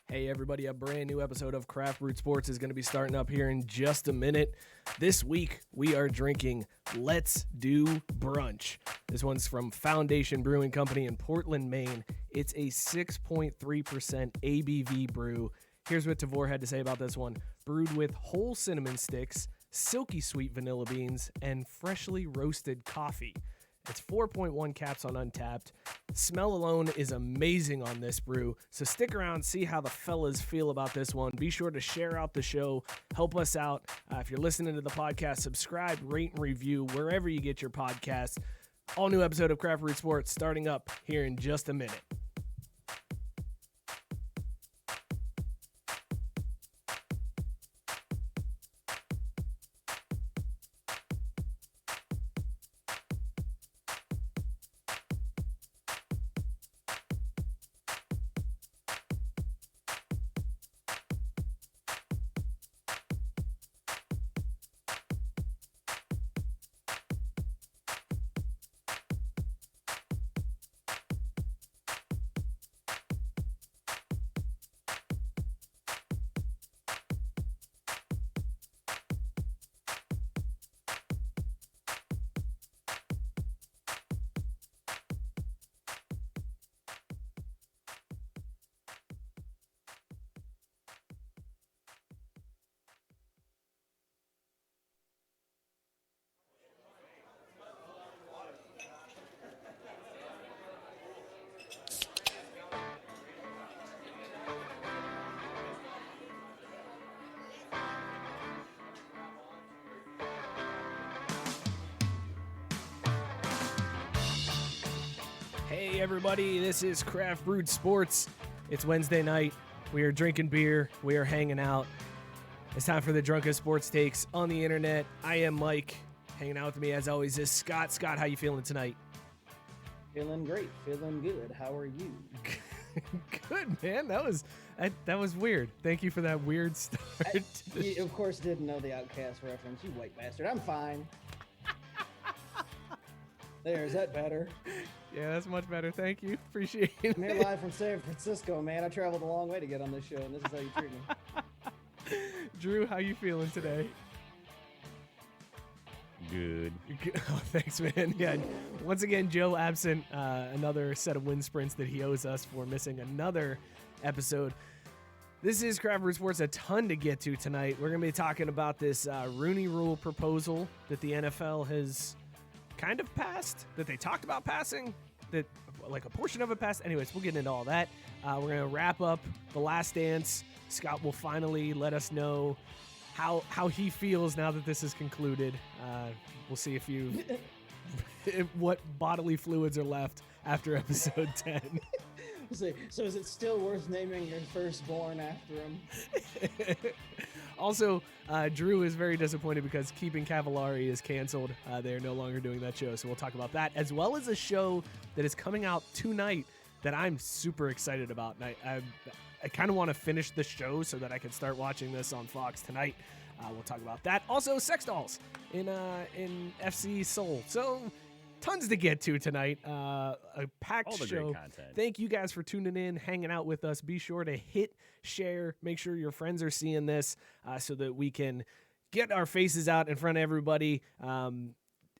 Hey everybody, a brand new episode of Craft Brewed Sports is going to be starting up here in just a minute. This week we are drinking Let's Do Brunch. This one's from Foundation Brewing Company in Portland, Maine. It's a 6.3% ABV brew. Here's what Tavor had to say about this one. Brewed with whole cinnamon sticks, silky sweet vanilla beans, and freshly roasted coffee. It's 4.1 caps on Untapped. Smell alone is amazing on this brew, so stick around, see how the fellas feel about this one. Be sure to share out the show, help us out. If you're listening to the podcast, subscribe, rate, and review wherever you get your podcasts. All new episode of Craft Brewed Sports starting up here in just a minute. Hey everybody, this is Craft Brewed Sports. It's Wednesday night. We are drinking beer. We are hanging out. It's time for the Drunkest Sports Takes on the internet. I am Mike. Hanging out with me as always is Scott. Scott, how you feeling tonight? Feeling great, feeling good. How are you? Good, man. That was weird. Thank you for that weird start. You, of course, didn't know the Outcast reference. You white bastard. I'm fine. There, is that better? Yeah, that's much better. Thank you. Appreciate it. I'm here live from San Francisco, man. I traveled a long way to get on this show, and this is how you treat me. Drew, how you feeling today? Good. Oh, thanks, man. Yeah, once again, Joe absent. Another set of wind sprints that he owes us for missing another episode. This is Craft Brewed Sports, a ton to get to tonight. We're going to be talking about this Rooney Rule proposal that the NFL has kind of passed, that they talked about passing, that like a portion of it passed. Anyways, we'll get into all that. We're going to wrap up The Last Dance. Scott will finally let us know how he feels now that this is concluded. We'll see what bodily fluids are left after episode 10. So is it still worth naming your firstborn after him? Also, Drew is very disappointed because Keeping Cavallari is canceled. They're no longer doing that show, so we'll talk about that, as well as a show that is coming out tonight that I'm super excited about. And I kind of want to finish the show so that I can start watching this on Fox tonight. We'll talk about that. Also, sex dolls in FC Seoul. So tons to get to tonight. A packed All the show. great content. Thank you guys for tuning in, hanging out with us. Be sure to hit share. Make sure your friends are seeing this so that we can get our faces out in front of everybody.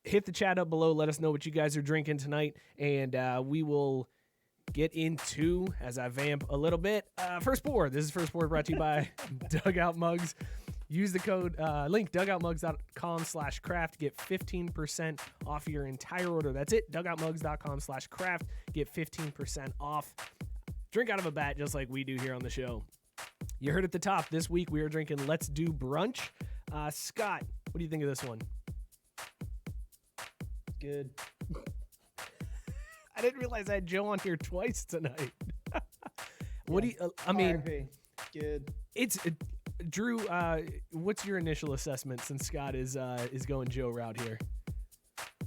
Hit the chat up below. Let us know what you guys are drinking tonight, and we will get into, as I vamp a little bit, First Pour. This is First Pour brought to you by Dugout Mugs. Use the code link dugoutmugs.com/craft to get 15% off your entire order. That's it, dugoutmugs.com/craft. Get 15% off. Drink out of a bat just like we do here on the show. You heard at the top, this week we are drinking Let's Do Brunch. Scott, what do you think of this one? Good. I didn't realize I had Joe on here twice tonight. What do you, I mean, RIP. Good. Drew, what's your initial assessment since Scott is going Joe route here?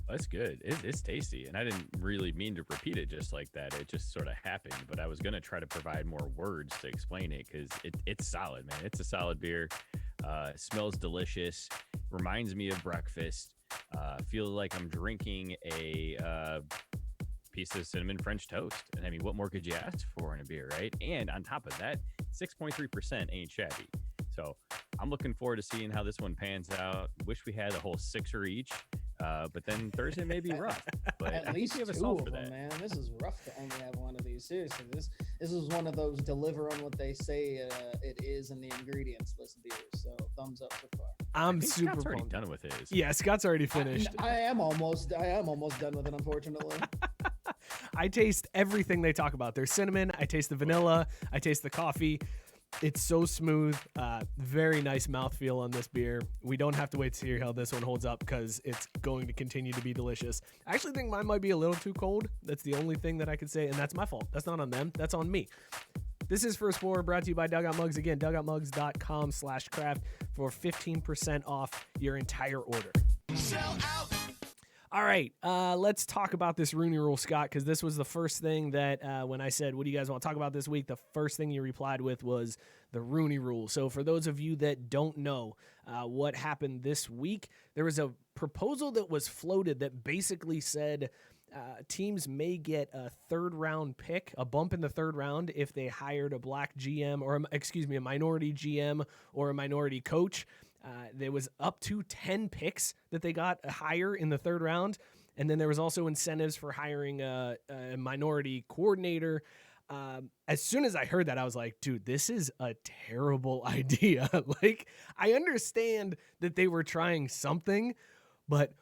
That's good. It's tasty, and I didn't really mean to repeat it just like that. It just sort of happened, but I was going to try to provide more words to explain it because it's solid, man. It's a solid beer. Smells delicious. Reminds me of breakfast. Feel like I'm drinking a piece of cinnamon French toast. And I mean, what more could you ask for in a beer, right? And on top of that, 6.3% ain't shabby. So I'm looking forward to seeing how this one pans out. Wish we had a whole sixer each, but then Thursday may be rough. But At I least think we have a two solve of for them, that. man. This is rough to only have one of these. Seriously, this is one of those deliver on what they say it is in the ingredients list beers. So thumbs up so far. I'm I think super Scott's already pumped. done with his. Yeah, Scott's already finished. I am almost done with it, unfortunately. I taste everything they talk about. There's cinnamon. I taste the vanilla. I taste the coffee. It's so smooth. Very nice mouthfeel on this beer. We don't have to wait to see how this one holds up because it's going to continue to be delicious. I actually think mine might be a little too cold. That's the only thing that I could say, and that's my fault. That's not on them. That's on me. This is First Pour, brought to you by Dugout Mugs. Again, dugoutmugs.com/craft for 15% off your entire order. Sell out. All right, let's talk about this Rooney Rule, Scott, because this was the first thing that when I said, what do you guys want to talk about this week, the first thing you replied with was the Rooney Rule. So for those of you that don't know what happened this week, there was a proposal that was floated that basically said teams may get a third-round pick, a bump in the third round if they hired a black GM or, a minority GM or a minority coach. There was up to 10 picks that they got higher in the third round. And then there was also incentives for hiring a minority coordinator. As soon as I heard that, I was like, dude, this is a terrible idea. Like, I understand that they were trying something, but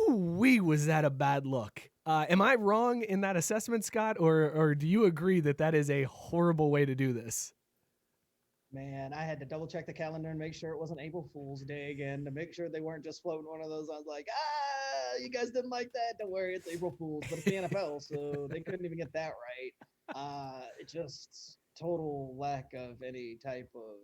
was that a bad look? Am I wrong in that assessment, Scott? Or do you agree that that is a horrible way to do this? Man, I had to double check the calendar and make sure it wasn't April Fool's Day again to make sure they weren't just floating one of those. I was like, you guys didn't like that. Don't worry, it's April Fool's, but it's the NFL, so they couldn't even get that right. It just total lack of any type of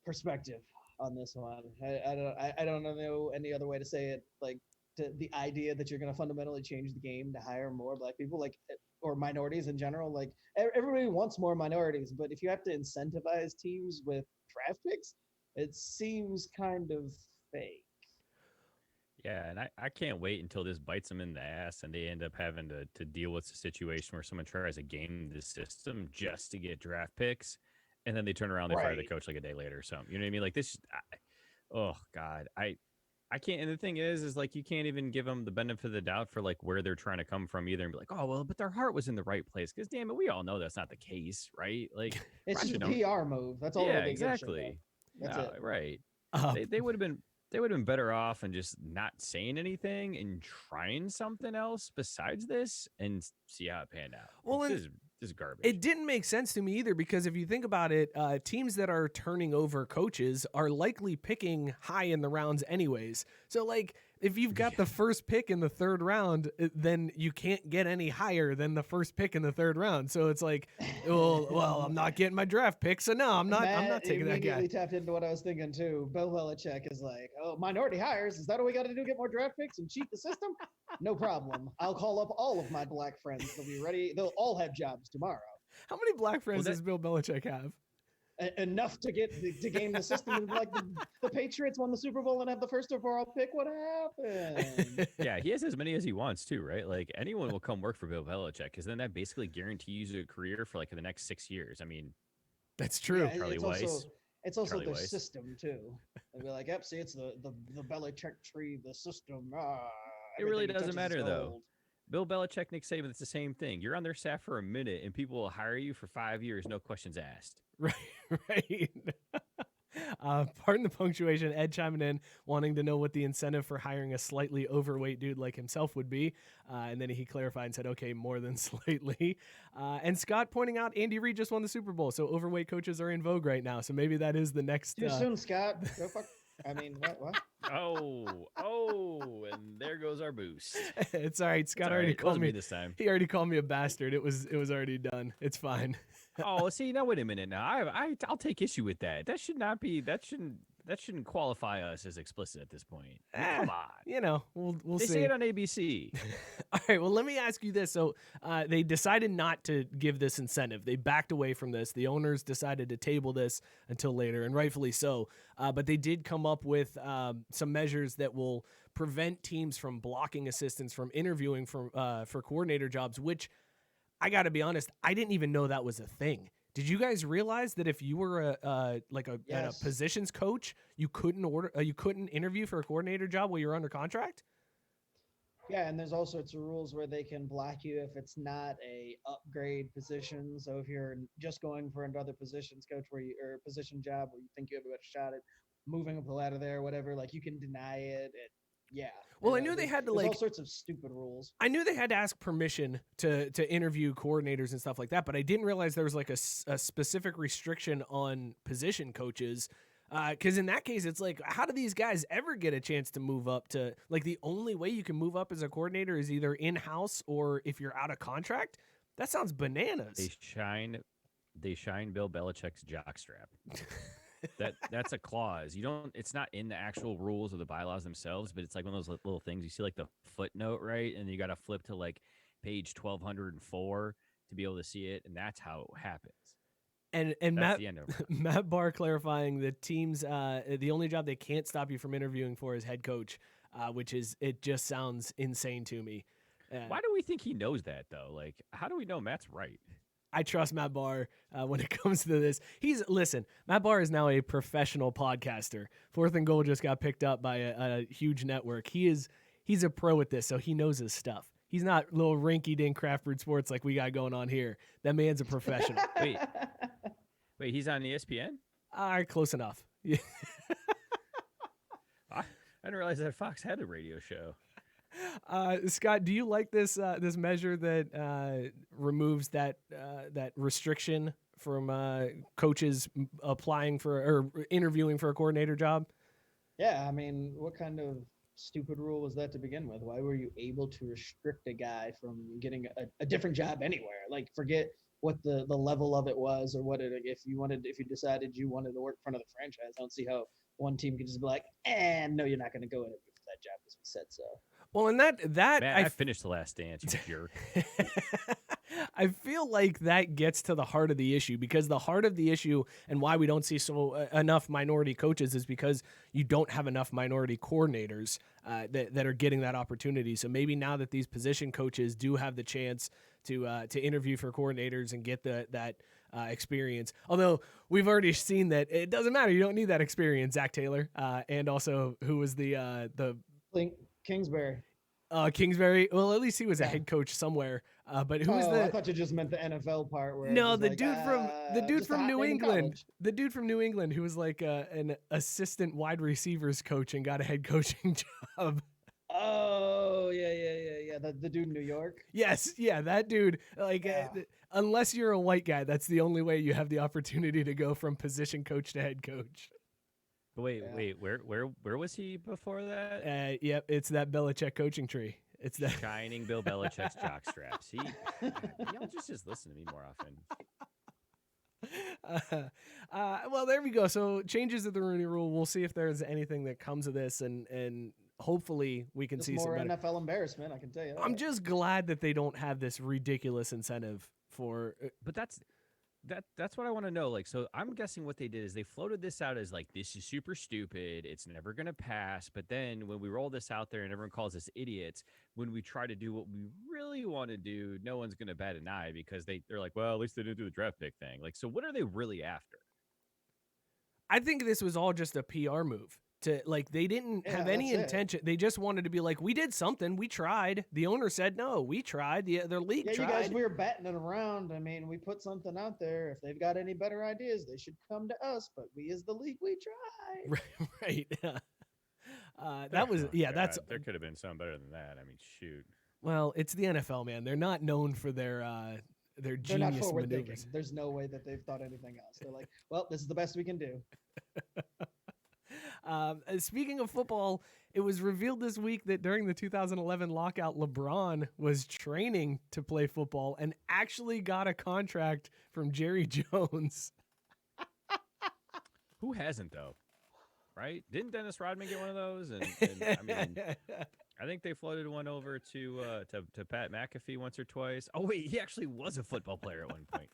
perspective on this one. I don't know any other way to say it. Like the idea that you're going to fundamentally change the game to hire more black people, like, or minorities in general. Like everybody wants more minorities, but if you have to incentivize teams with draft picks, it seems kind of fake. Yeah, and I can't wait until this bites them in the ass and they end up having to deal with a situation where someone tries to game the system just to get draft picks, and then they turn around, they fire the coach like a day later or something. You know what I mean? Like this, oh God, I can't. And the thing is like you can't even give them the benefit of the doubt for like where they're trying to come from either, and be like, oh well, but their heart was in the right place. Because damn it, we all know that's not the case, right? Like it's just a PR move. That's all. Yeah, exactly. That's it. Right. They would have been. They would have been better off and just not saying anything and trying something else besides this and see how it panned out. Well, this is garbage. It didn't make sense to me either, because if you think about it, teams that are turning over coaches are likely picking high in the rounds anyways. So like if you've got the first pick in the third round, then you can't get any higher than the first pick in the third round. So it's like, well, I'm not getting my draft pick, so no, I'm not taking that guy. Immediately tapped into what I was thinking too. Bill Belichick is like, oh, minority hires, is that what we got to do? Get more draft picks and cheat the system? No problem. I'll call up all of my black friends. They'll be ready. They'll all have jobs tomorrow. How many black friends does Bill Belichick have? Enough to get to game the system. Like the Patriots won the Super Bowl and have the first overall pick. What happened? Yeah, he has as many as he wants too, right? Like anyone will come work for Bill Belichick, because then that basically guarantees you a career for like the next 6 years. I mean, that's true. Yeah, Charlie Weiss. It's also Charlie their Weiss. system too. They'll be like, yep, see, it's the Belichick tree, the system. It really everything he doesn't touches matter is though. gold. Bill Belichick, Nick Saban, it's the same thing. You're on their staff for a minute and people will hire you for 5 years, no questions asked. Right. Pardon the punctuation. Ed chiming in, wanting to know what the incentive for hiring a slightly overweight dude like himself would be. And then he clarified and said, okay, more than slightly. And Scott pointing out Andy Reid just won the Super Bowl, so overweight coaches are in vogue right now. So maybe that is the next. Too soon, Scott. Go fuck. I mean, what? Oh, and there goes our boost. It's all right. Scott It's all already right. called Wasn't me this time. He already called me a bastard. It was already done. It's fine. Oh, see, now wait a minute. Now I'll take issue with that. That shouldn't qualify us as explicit at this point. Come on. You know, we'll They see. say it on ABC. All right, well, let me ask you this. So they decided not to give this incentive. They backed away from this. The owners decided to table this until later, and rightfully so. But they did come up with some measures that will prevent teams from blocking assistants from interviewing for coordinator jobs, which I got to be honest, I didn't even know that was a thing. Did you guys realize that if you were a Yes. positions coach, you couldn't interview for a coordinator job while you're under contract? Yeah, and there's all sorts of rules where they can block you if it's not a upgrade position. So if you're just going for another positions coach or position job where you think you have a better shot at moving up the ladder there, or whatever, like you can deny it. Yeah. Well, I And, knew they had to there's all like sorts of stupid rules. I knew they had to ask permission to interview coordinators and stuff like that, but I didn't realize there was like a specific restriction on position coaches. Because in that case, it's like, how do these guys ever get a chance to move up to like the only way you can move up as a coordinator is either in house or if you're out of contract? That sounds bananas. They shine Bill Belichick's jockstrap. That's a clause. You don't. It's not in the actual rules or the bylaws themselves, but it's like one of those little things. You see like the footnote, right? And you got to flip to like page 1204 to be able to see it, and that's how it happens. And That's Matt the end of it. Matt Barr clarifying the teams the only job they can't stop you from interviewing for is head coach, which is it just sounds insane to me. Why do we think he knows that though? Like, how do we know Matt's right? I trust Matt Barr when it comes to this. Matt Barr is now a professional podcaster. Fourth and Goal just got picked up by a huge network. He's a pro at this, so he knows his stuff. He's not little rinky-dink craft brewed sports like we got going on here. That man's a professional. Wait, he's on ESPN? All right, close enough. Yeah. I didn't realize that Fox had a radio show. Scott, do you like this this measure that removes that restriction from coaches applying for or interviewing for a coordinator job? Yeah, I mean, what kind of stupid rule was that to begin with? Why were you able to restrict a guy from getting a different job anywhere? Like, forget what the level of it was or what it, if you decided you wanted to work in front of the franchise. I don't see how one team could just be like, no, you're not going to go interview for that job because we said so. Well, and that Man, I finished The Last Dance, you jerk. I feel like that gets to the heart of the issue, because the heart of the issue and why we don't see enough minority coaches is because you don't have enough minority coordinators that are getting that opportunity. So maybe now that these position coaches do have the chance to interview for coordinators and get that experience, although we've already seen that it doesn't matter. You don't need that experience. Zach Taylor and also who was the Kingsbury. Kingsbury. Well, at least he was a head coach somewhere. But who was I thought you just meant the NFL part. Where no, the like, dude from New England. College. The dude from New England who was like an assistant wide receivers coach and got a head coaching job. Oh yeah. The dude in New York. Yes, yeah, that dude. Like, unless you're a white guy, that's the only way you have the opportunity to go from position coach to head coach. Wait, where was he before that? Yep, it's that Belichick coaching tree. It's that Shining Bill Belichick's jockstrap. See, y'all just listen to me more often. Well, there we go. So changes to the Rooney Rule. We'll see if there's anything that comes of this, and hopefully we can see more some better. NFL embarrassment. I can tell you that. I'm just glad that they don't have this ridiculous incentive for. But that's what I want to know. Like, so I'm guessing what they did is they floated this out as like, this is super stupid. It's never going to pass. But then when we roll this out there and everyone calls us idiots, when we try to do what we really want to do, no one's going to bat an eye because they're like, well, at least they didn't do the draft pick thing. Like, so what are they really after? I think this was all just a PR move. They didn't have any intention. They just wanted to be like, we did something. We tried. The owner said, no, we tried. The league tried. You guys, we were batting it around. I mean, we put something out there. If they've got any better ideas, they should come to us. But we as the league, we tried. Right. That was, that's. There could have been something better than that. I mean, shoot. Well, it's the NFL, man. They're not known for their They're genius not forward maneuvers. thinking. There's no way that they've thought anything else. They're like, well, this is the best we can do. Speaking of football, it was revealed this week that during the 2011 lockout, LeBron was training to play football and actually got a contract from Jerry Jones. Who hasn't, though? Right? Didn't Dennis Rodman get one of those? And I mean, I think they floated one over to Pat McAfee once or twice. Oh, wait, he actually was a football player at one point.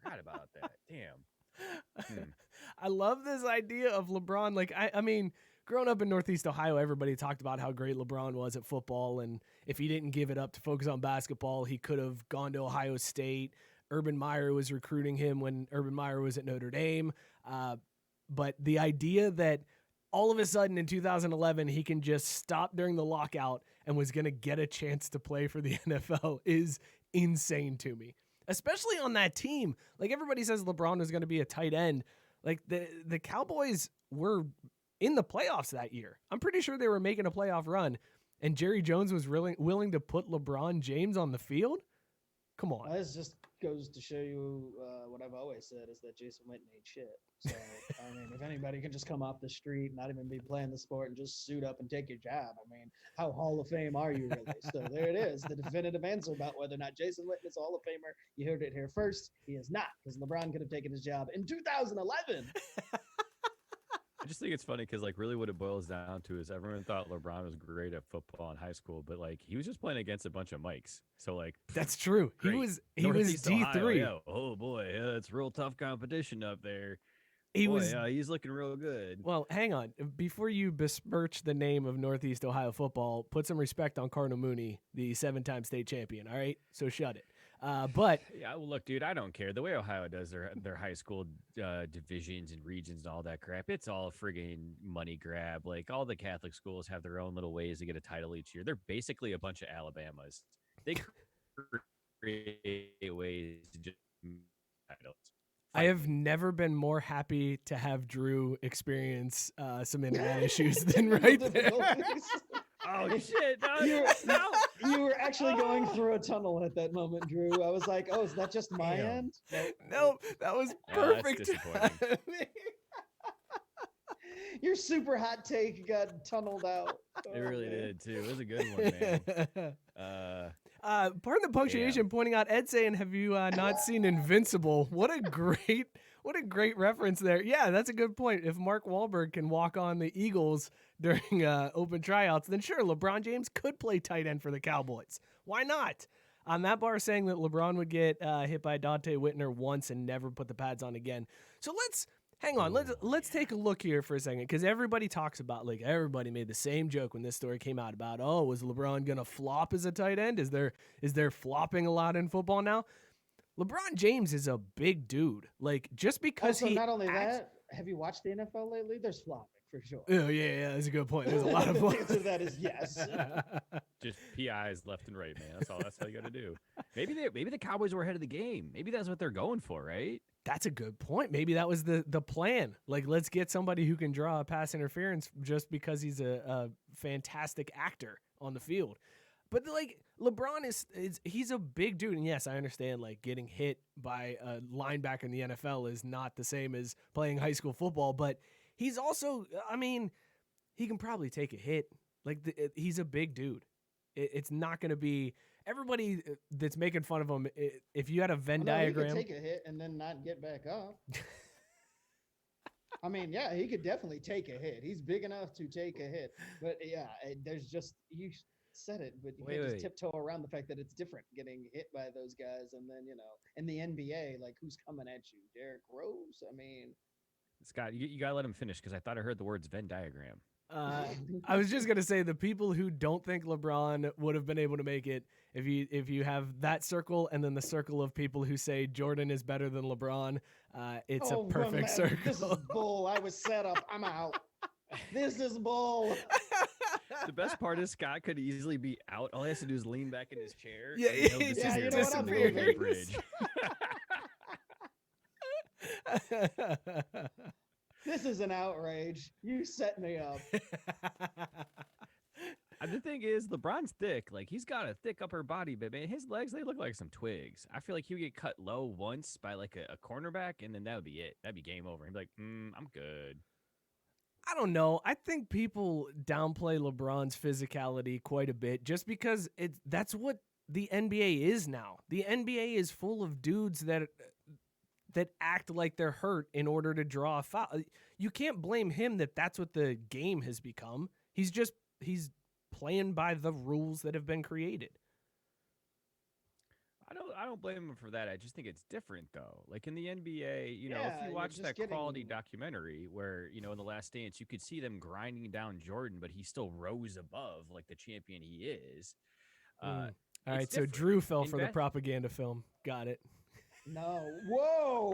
Forgot about that. Damn. I love this idea of LeBron. Like, I mean, growing up in Northeast Ohio, everybody talked about how great LeBron was at football. And if he didn't give it up to focus on basketball, he could have gone to Ohio State. Urban Meyer was recruiting him when Urban Meyer was at Notre Dame. But the idea that all of a sudden in 2011, he can just stop during the lockout and was going to get a chance to play for the NFL is insane to me, especially on that team. Like, everybody says LeBron was going to be a tight end. Like, the Cowboys were in the playoffs that year. I'm pretty sure they were making a playoff run, and Jerry Jones was really willing to put LeBron James on the field. Come on. This just goes to show you what I've always said is that Jason Witten ain't shit. So, I mean, if anybody can just come off the street, not even be playing the sport, and just suit up and take your job, I mean, how Hall of Fame are you really? So there it is, the definitive answer about whether or not Jason Witten is a Hall of Famer. You heard it here first. He is not, because LeBron could have taken his job in 2011. I just think it's funny because, like, really what it boils down to is everyone thought LeBron was great at football in high school, but, like, he was just playing against a bunch of Mikes. So, like, That's true. great. He was Northeast D3. Ohio, yeah. Oh, boy. Yeah, it's real tough competition up there. He's looking real good. Well, hang on. Before you besmirch the name of Northeast Ohio football, put some respect on Cardinal Mooney, the 7-time state champion, all right? So shut it. But Yeah, well, look, dude, I don't care. The way Ohio does their high school divisions and regions and all that crap, it's all friggin' money grab. Like, all the Catholic schools have their own little ways to get a title each year. They're basically a bunch of Alabamas. They create ways to just titles. I have never been more happy to have Drew experience some internet issues than right there. Difficulties. Oh, shit. You were actually going through a tunnel at that moment, Drew. I was like, oh, is that just my Damn. end? No, that was Oh, that's perfect. disappointing. Your super hot take got tunneled out. It Oh, really man. did, too. It was a good one, man. Pardon the punctuation. Pointing out Ed saying, "Have you not seen Invincible?" What a great reference there. Yeah, that's a good point. If Mark Wahlberg can walk on the Eagles during open tryouts, then sure, LeBron James could play tight end for the Cowboys. Why not? Matt Barr saying that LeBron would get hit by Dante Whitner once and never put the pads on again. So hang on. Let's take a look here for a second, because everybody talks about, like, everybody made the same joke when this story came out about, oh, was LeBron gonna flop as a tight end? Is there flopping a lot in football now? LeBron James is a big dude. Like, just because Also, he not only that, have you watched the NFL lately? There's flopping for sure. Oh yeah, that's a good point. There's a lot of The answer to that is yes. Just PIs left and right, man. That's how you got to do. Maybe the Cowboys were ahead of the game. Maybe that's what they're going for, right? That's a good point. Maybe that was the plan. Like, let's get somebody who can draw a pass interference just because he's a fantastic actor on the field. But, like, LeBron he's a big dude. And yes, I understand, like, getting hit by a linebacker in the NFL is not the same as playing high school football. But he's also, I mean, he can probably take a hit. Like, he's a big dude. It's not going to be everybody that's making fun of him. If you had a Venn diagram, he could take a hit and then not get back up. I mean, yeah, he could definitely take a hit. He's big enough to take a hit. But yeah, there's just, you said it, but you can't just tiptoe around the fact that it's different getting hit by those guys. And then, in the NBA, like, who's coming at you? Derrick Rose? I mean, Scott, you got to let him finish, because I thought I heard the words Venn diagram. I was just gonna say, the people who don't think LeBron would have been able to make it, if you have that circle and then the circle of people who say Jordan is better than LeBron, it's a perfect circle. This is bull. I was set up. I'm out. This is bull. The best part is Scott could easily be out. All he has to do is lean back in his chair. Yeah, and he'll he just just sit here disappears. on the Golden Bridge. This is an outrage. You set me up. The thing is, LeBron's thick. Like, he's got a thick upper body, but man, his legs, they look like some twigs. I feel like he would get cut low once by like a cornerback, and then that would be it. That'd be game over. He'd be like, I'm good. I don't know. I think people downplay LeBron's physicality quite a bit just because that's what the NBA is now. The NBA is full of dudes that act like they're hurt in order to draw a foul. You can't blame him that that's what the game has become. He's playing by the rules that have been created. I don't blame him for that. I just think it's different though. Like in the NBA, if Yeah, you you're watch just that quality getting. documentary where, in The Last Dance, you could see them grinding down Jordan, but he still rose above like the champion he is. Uh, Mm. All it's right, so different. Drew fell In for the bas- propaganda film. Got it. No, whoa,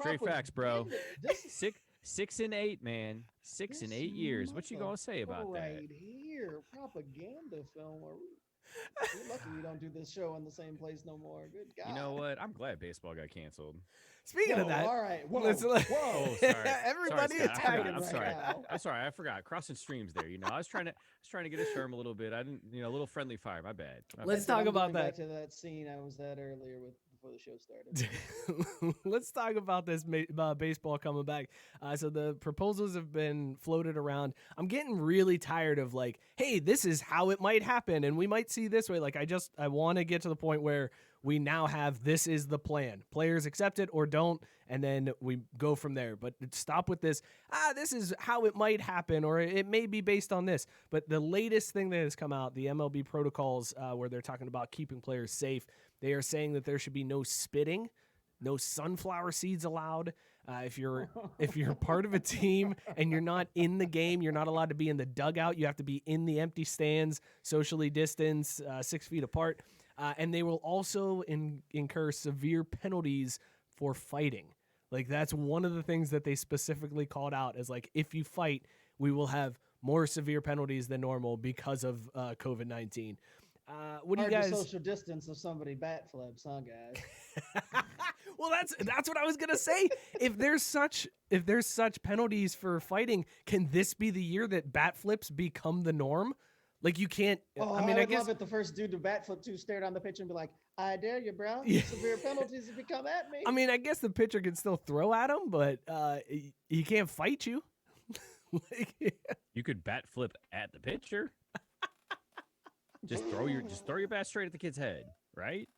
Straight facts, bro. propaganda. This 6 and 8, man. 6 and 8 years. What you mother gonna say about that? right here, propaganda film. We're lucky we don't do this show in the same place no more. Good You know God. what? I'm glad baseball got canceled. Speaking Whoa, of that, all right. Whoa, let's whoa. Oh, sorry. everybody Sorry, Scott. I attack forgot. him I'm right sorry. now. I'm sorry. I forgot. Crossing streams there. I was trying to get a sherm a little bit. I didn't, a little friendly fire. My bad. My Let's bad. talk I'm about going back that. to that scene I was at earlier before the show started. Let's talk about this baseball coming back. So the proposals have been floated around. I'm getting really tired of like, hey, this is how it might happen, and we might see this way. Like, I want to get to the point where we now have this is the plan. Players accept it or don't, and then we go from there. But stop with this. This is how it might happen, or it may be based on this. But the latest thing that has come out, the MLB protocols, where they're talking about keeping players safe, they are saying that there should be no spitting, no sunflower seeds allowed. If you're part of a team and you're not in the game, you're not allowed to be in the dugout. You have to be in the empty stands, socially distanced, 6 feet apart. And they will also incur severe penalties for fighting. Like, that's one of the things that they specifically called out as like, if you fight, we will have more severe penalties than normal because of COVID-19. What do you Hard to guys? social distance if somebody bat flips, huh, guys? Well, that's what I was gonna say. If there's such penalties for fighting, can this be the year that bat flips become the norm? Like, you can't. Oh, I mean, I I would guess. love it. The first dude to bat flip to stare down the pitch and be like, "I dare you, bro. Yeah. Severe penalties if you come at me." I mean, I guess the pitcher can still throw at him, but he can't fight you. Like, You could bat flip at the pitcher. Just throw your bat straight at the kid's head, right?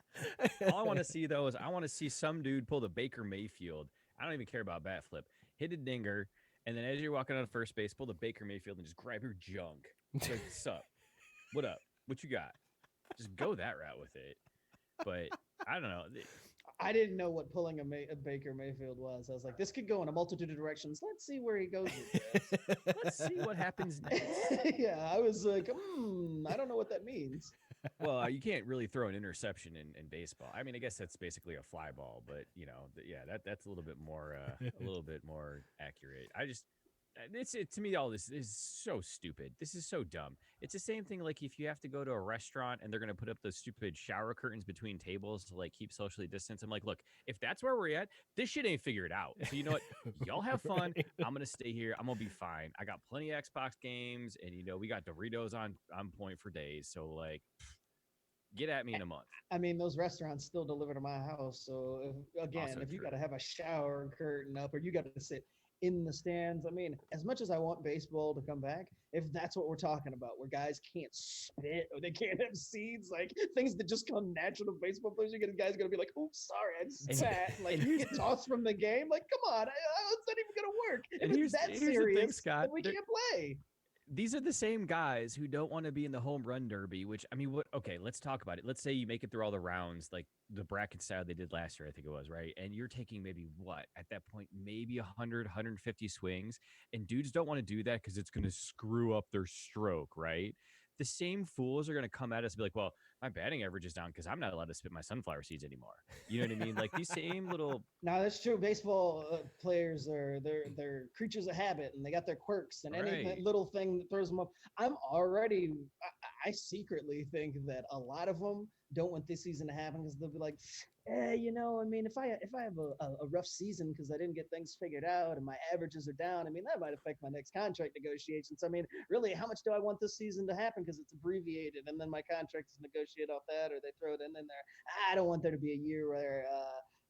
All I want to see though is I want to see some dude pull the Baker Mayfield. I don't even care about bat flip. Hit a dinger, and then as you're walking on first base, pull the Baker Mayfield and just grab your junk. It's like, sup? What up? What you got? Just go that route with it. But I don't know. I didn't know what pulling a Baker Mayfield was. I was like, this could go in a multitude of directions. Let's see where he goes with this. Let's see what happens next. Yeah, I was like, I don't know what that means. Well, you can't really throw an interception in baseball. I mean, I guess that's basically a fly ball, but that's a little bit more accurate. To me, all this is so stupid. This is so dumb. It's the same thing like if you have to go to a restaurant and they're going to put up those stupid shower curtains between tables to like keep socially distanced. I'm like, look, if that's where we're at, this shit ain't figured out. So you know what? Y'all have fun. Right. I'm going to stay here. I'm going to be fine. I got plenty of Xbox games and we got Doritos on point for days. So like, get at me in a month. I mean, those restaurants still deliver to my house. So Also if you true. got to have a shower curtain up or you got to sit in the stands, I mean, as much as I want baseball to come back, if that's what we're talking about, where guys can't spit or they can't have seeds, like things that just come natural to baseball players, you get guys gonna be like, "Oops, sorry, I just sat." Like you get tossed from the game. Like, come on, it's not even gonna work. And If it's that here's the thing, serious, Scott, then we can't play. These are the same guys who don't want to be in the home run derby, which I mean, okay, let's talk about it. Let's say you make it through all the rounds, like the bracket style they did last year, I think it was, right? And you're taking maybe what at that point, maybe 100, 150 swings. And dudes don't want to do that because it's going to screw up their stroke, right? The same fools are going to come at us and be like, well, my batting average is down because I'm not allowed to spit my sunflower seeds anymore. You know what I mean? Like these same little. No, that's true. Baseball players they're creatures of habit, and they got their quirks, and any Right. little thing that throws them up. I secretly think that a lot of them don't want this season to happen because they'll be like, I mean, if I have a rough season because I didn't get things figured out and my averages are down, I mean, that might affect my next contract negotiations. I mean, really, how much do I want this season to happen because it's abbreviated and then my contract is negotiated off that or they throw it in there. I don't want there to be a year where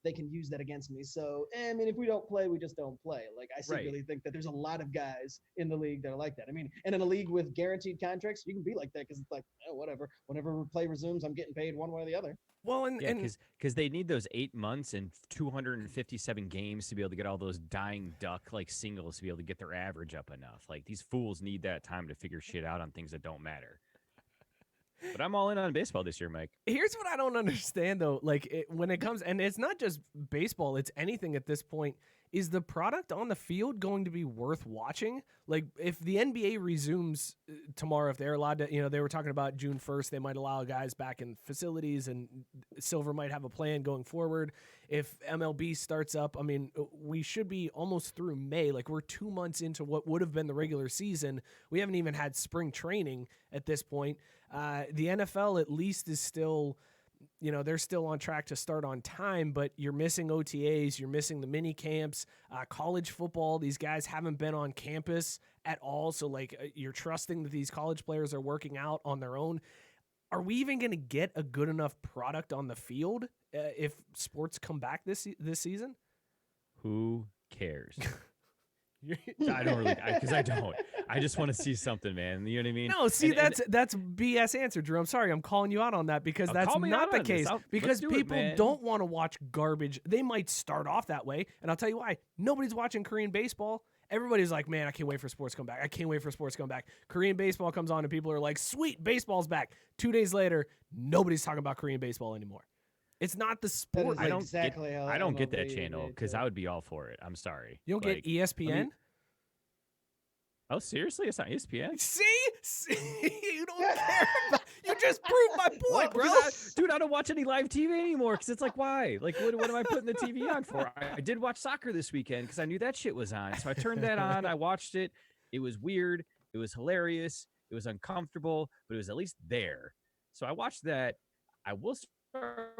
they can use that against me. So, I mean, if we don't play, we just don't play. Like, I secretly think that there's a lot of guys in the league that are like that. I mean, and in a league with guaranteed contracts, you can be like that because it's like, whatever. Whenever play resumes, I'm getting paid one way or the other. Well, Yeah, because they need those 8 months and 257 games to be able to get all those dying duck like singles to be able to get their average up enough. Like these fools need that time to figure shit out on things that don't matter. But I'm all in on baseball this year, Mike. Here's what I don't understand though. Like when it comes, and it's not just baseball, it's anything at this point. Is the product on the field going to be worth watching? Like if the NBA resumes tomorrow, if they're allowed to, they were talking about June 1st, they might allow guys back in facilities and Silver might have a plan going forward. If MLB starts up, I mean, we should be almost through May. Like we're 2 months into what would have been the regular season. We haven't even had spring training at this point. The NFL at least is still, they're still on track to start on time, but you're missing OTAs, you're missing the mini camps, college football. These guys haven't been on campus at all. So you're trusting that these college players are working out on their own. Are we even going to get a good enough product on the field if sports come back this season? Who cares? I don't really, because I don't. I just want to see something, man. You know what I mean? No, see, that's BS answer, Drew. I'm sorry, I'm calling you out on that because that's not the case. Because people don't want to watch garbage. They might start off that way, and I'll tell you why. Nobody's watching Korean baseball. Everybody's like, man, I can't wait for sports to come back. I can't wait for sports to come back. Korean baseball comes on, and people are like, sweet, baseball's back. 2 days later, nobody's talking about Korean baseball anymore. It's not the sport. I don't get that channel because I would be all for it. I'm sorry. You don't get ESPN? Oh, seriously? It's not ESPN? See? You don't care. You just proved my point, bro. Dude, I don't watch any live TV anymore because it's like, why? Like, what am I putting the TV on for? I did watch soccer this weekend because I knew that shit was on. So I turned that on. I watched it. It was weird. It was hilarious. It was uncomfortable, but it was at least there. So I watched that. I will start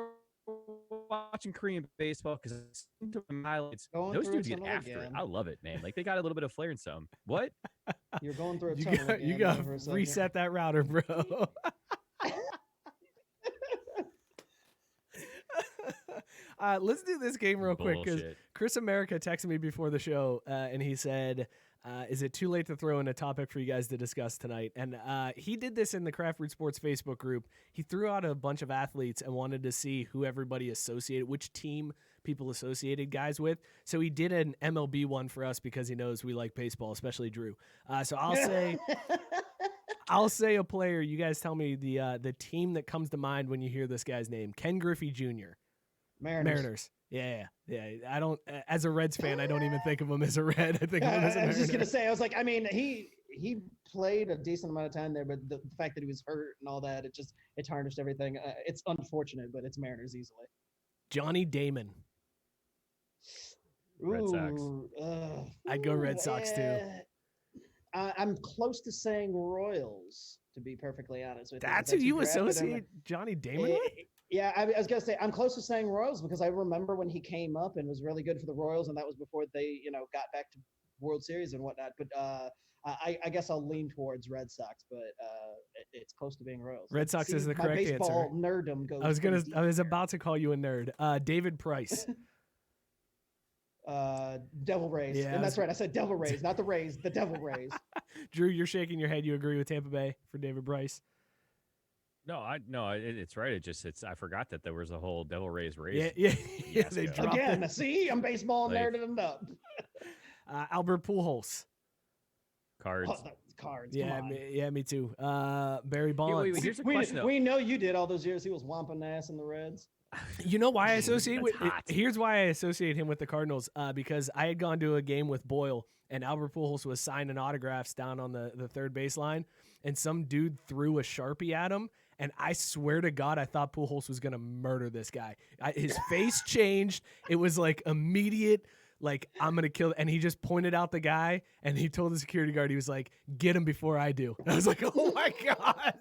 watching Korean baseball because those dudes get after it. I love it, man. Like they got a little bit of flair in some. What? You're going through a tunnel again. You got to reset that router, bro. Let's do this game real quick because Chris America texted me before the show and he said, is it too late to throw in a topic for you guys to discuss tonight? And he did this in the Craft Root Sports Facebook group. He threw out a bunch of athletes and wanted to see who everybody associated, which team people associated guys with. So he did an MLB one for us because he knows we like baseball, especially Drew. So I'll say a player. You guys tell me the team that comes to mind when you hear this guy's name. Ken Griffey Jr. Mariners. Yeah. I don't, as a Reds fan, I don't even think of him as a Red. I think of him as a Mariner. I was just gonna say, I was like, I mean, he played a decent amount of time there, but the fact that he was hurt and all that, it tarnished everything. It's unfortunate, but it's Mariners easily. Johnny Damon. Red Sox. I'd go Red Sox too. I'm close to saying Royals, to be perfectly honest with you. That's who you associate Johnny Damon with? Yeah, I was going to say, I'm close to saying Royals because I remember when he came up and was really good for the Royals, and that was before they, got back to World Series and whatnot. But I guess I'll lean towards Red Sox, but it's close to being Royals. Red Sox is the correct answer. My baseball nerdom goes. I was about to call you a nerd. David Price. Devil Rays. Yeah, and that's right. I said Devil Rays, not the Rays, the Devil Rays. Drew, you're shaking your head. You agree with Tampa Bay for David Price? No, it's right. I forgot that there was a whole Devil Rays race. Yeah. They dropped again. See, I'm baseball nerded up. Albert Pujols. Cards. Cards. Yeah, me too. Barry Bonds. Wait, here's a question. We know you did all those years. He was whomping ass in the Reds. You know why I associate here's why I associate him with the Cardinals. Because I had gone to a game with Boyle, and Albert Pujols was signing autographs down on the third baseline, and some dude threw a Sharpie at him. And I swear to God, I thought Pujols was going to murder this guy. His face changed. It was like immediate, like, I'm going to kill. And he just pointed out the guy, and he told the security guard, he was like, get him before I do. And I was like, oh, my God.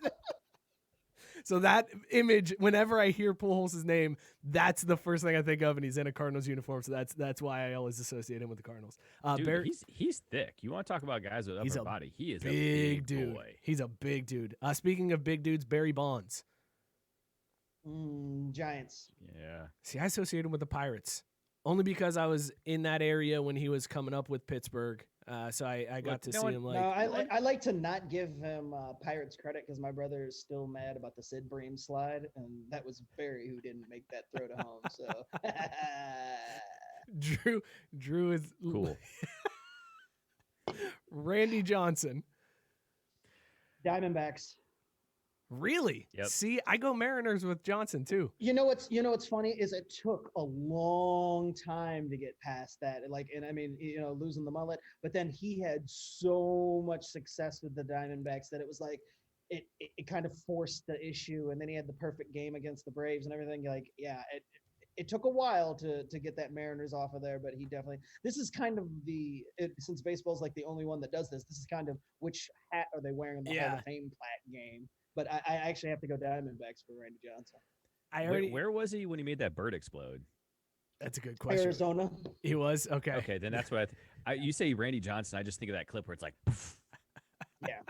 So that image, whenever I hear Pujols' name, that's the first thing I think of, and he's in a Cardinals uniform. So that's why I always associate him with the Cardinals. Dude, he's thick. You want to talk about guys with upper body? He is a big dude. Boy. He's a big dude. Speaking of big dudes, Barry Bonds. Giants. Yeah. See, I associate him with the Pirates only because I was in that area when he was coming up with Pittsburgh. So I got to see him. I like to not give him Pirates credit because my brother is still mad about the Sid Bream slide, and that was Barry who didn't make that throw to home. So Drew is cool. Randy Johnson. Diamondbacks. Really? Yep. See, I go Mariners with Johnson too. You know what's funny is it took a long time to get past that. Like, and I mean, losing the mullet, but then he had so much success with the Diamondbacks that it was like it kind of forced the issue. And then he had the perfect game against the Braves and everything. Like, yeah, it took a while to get that Mariners off of there, but he definitely. This is kind of since baseball's like the only one that does this. This is kind of which hat are they wearing in the Hall of Fame plat game. But I actually have to go Diamondbacks for Randy Johnson. Where was he when he made that bird explode? That's a good question. Arizona. He was? Okay. Okay, then that's what you say Randy Johnson. I just think of that clip where it's like, poof. Yeah.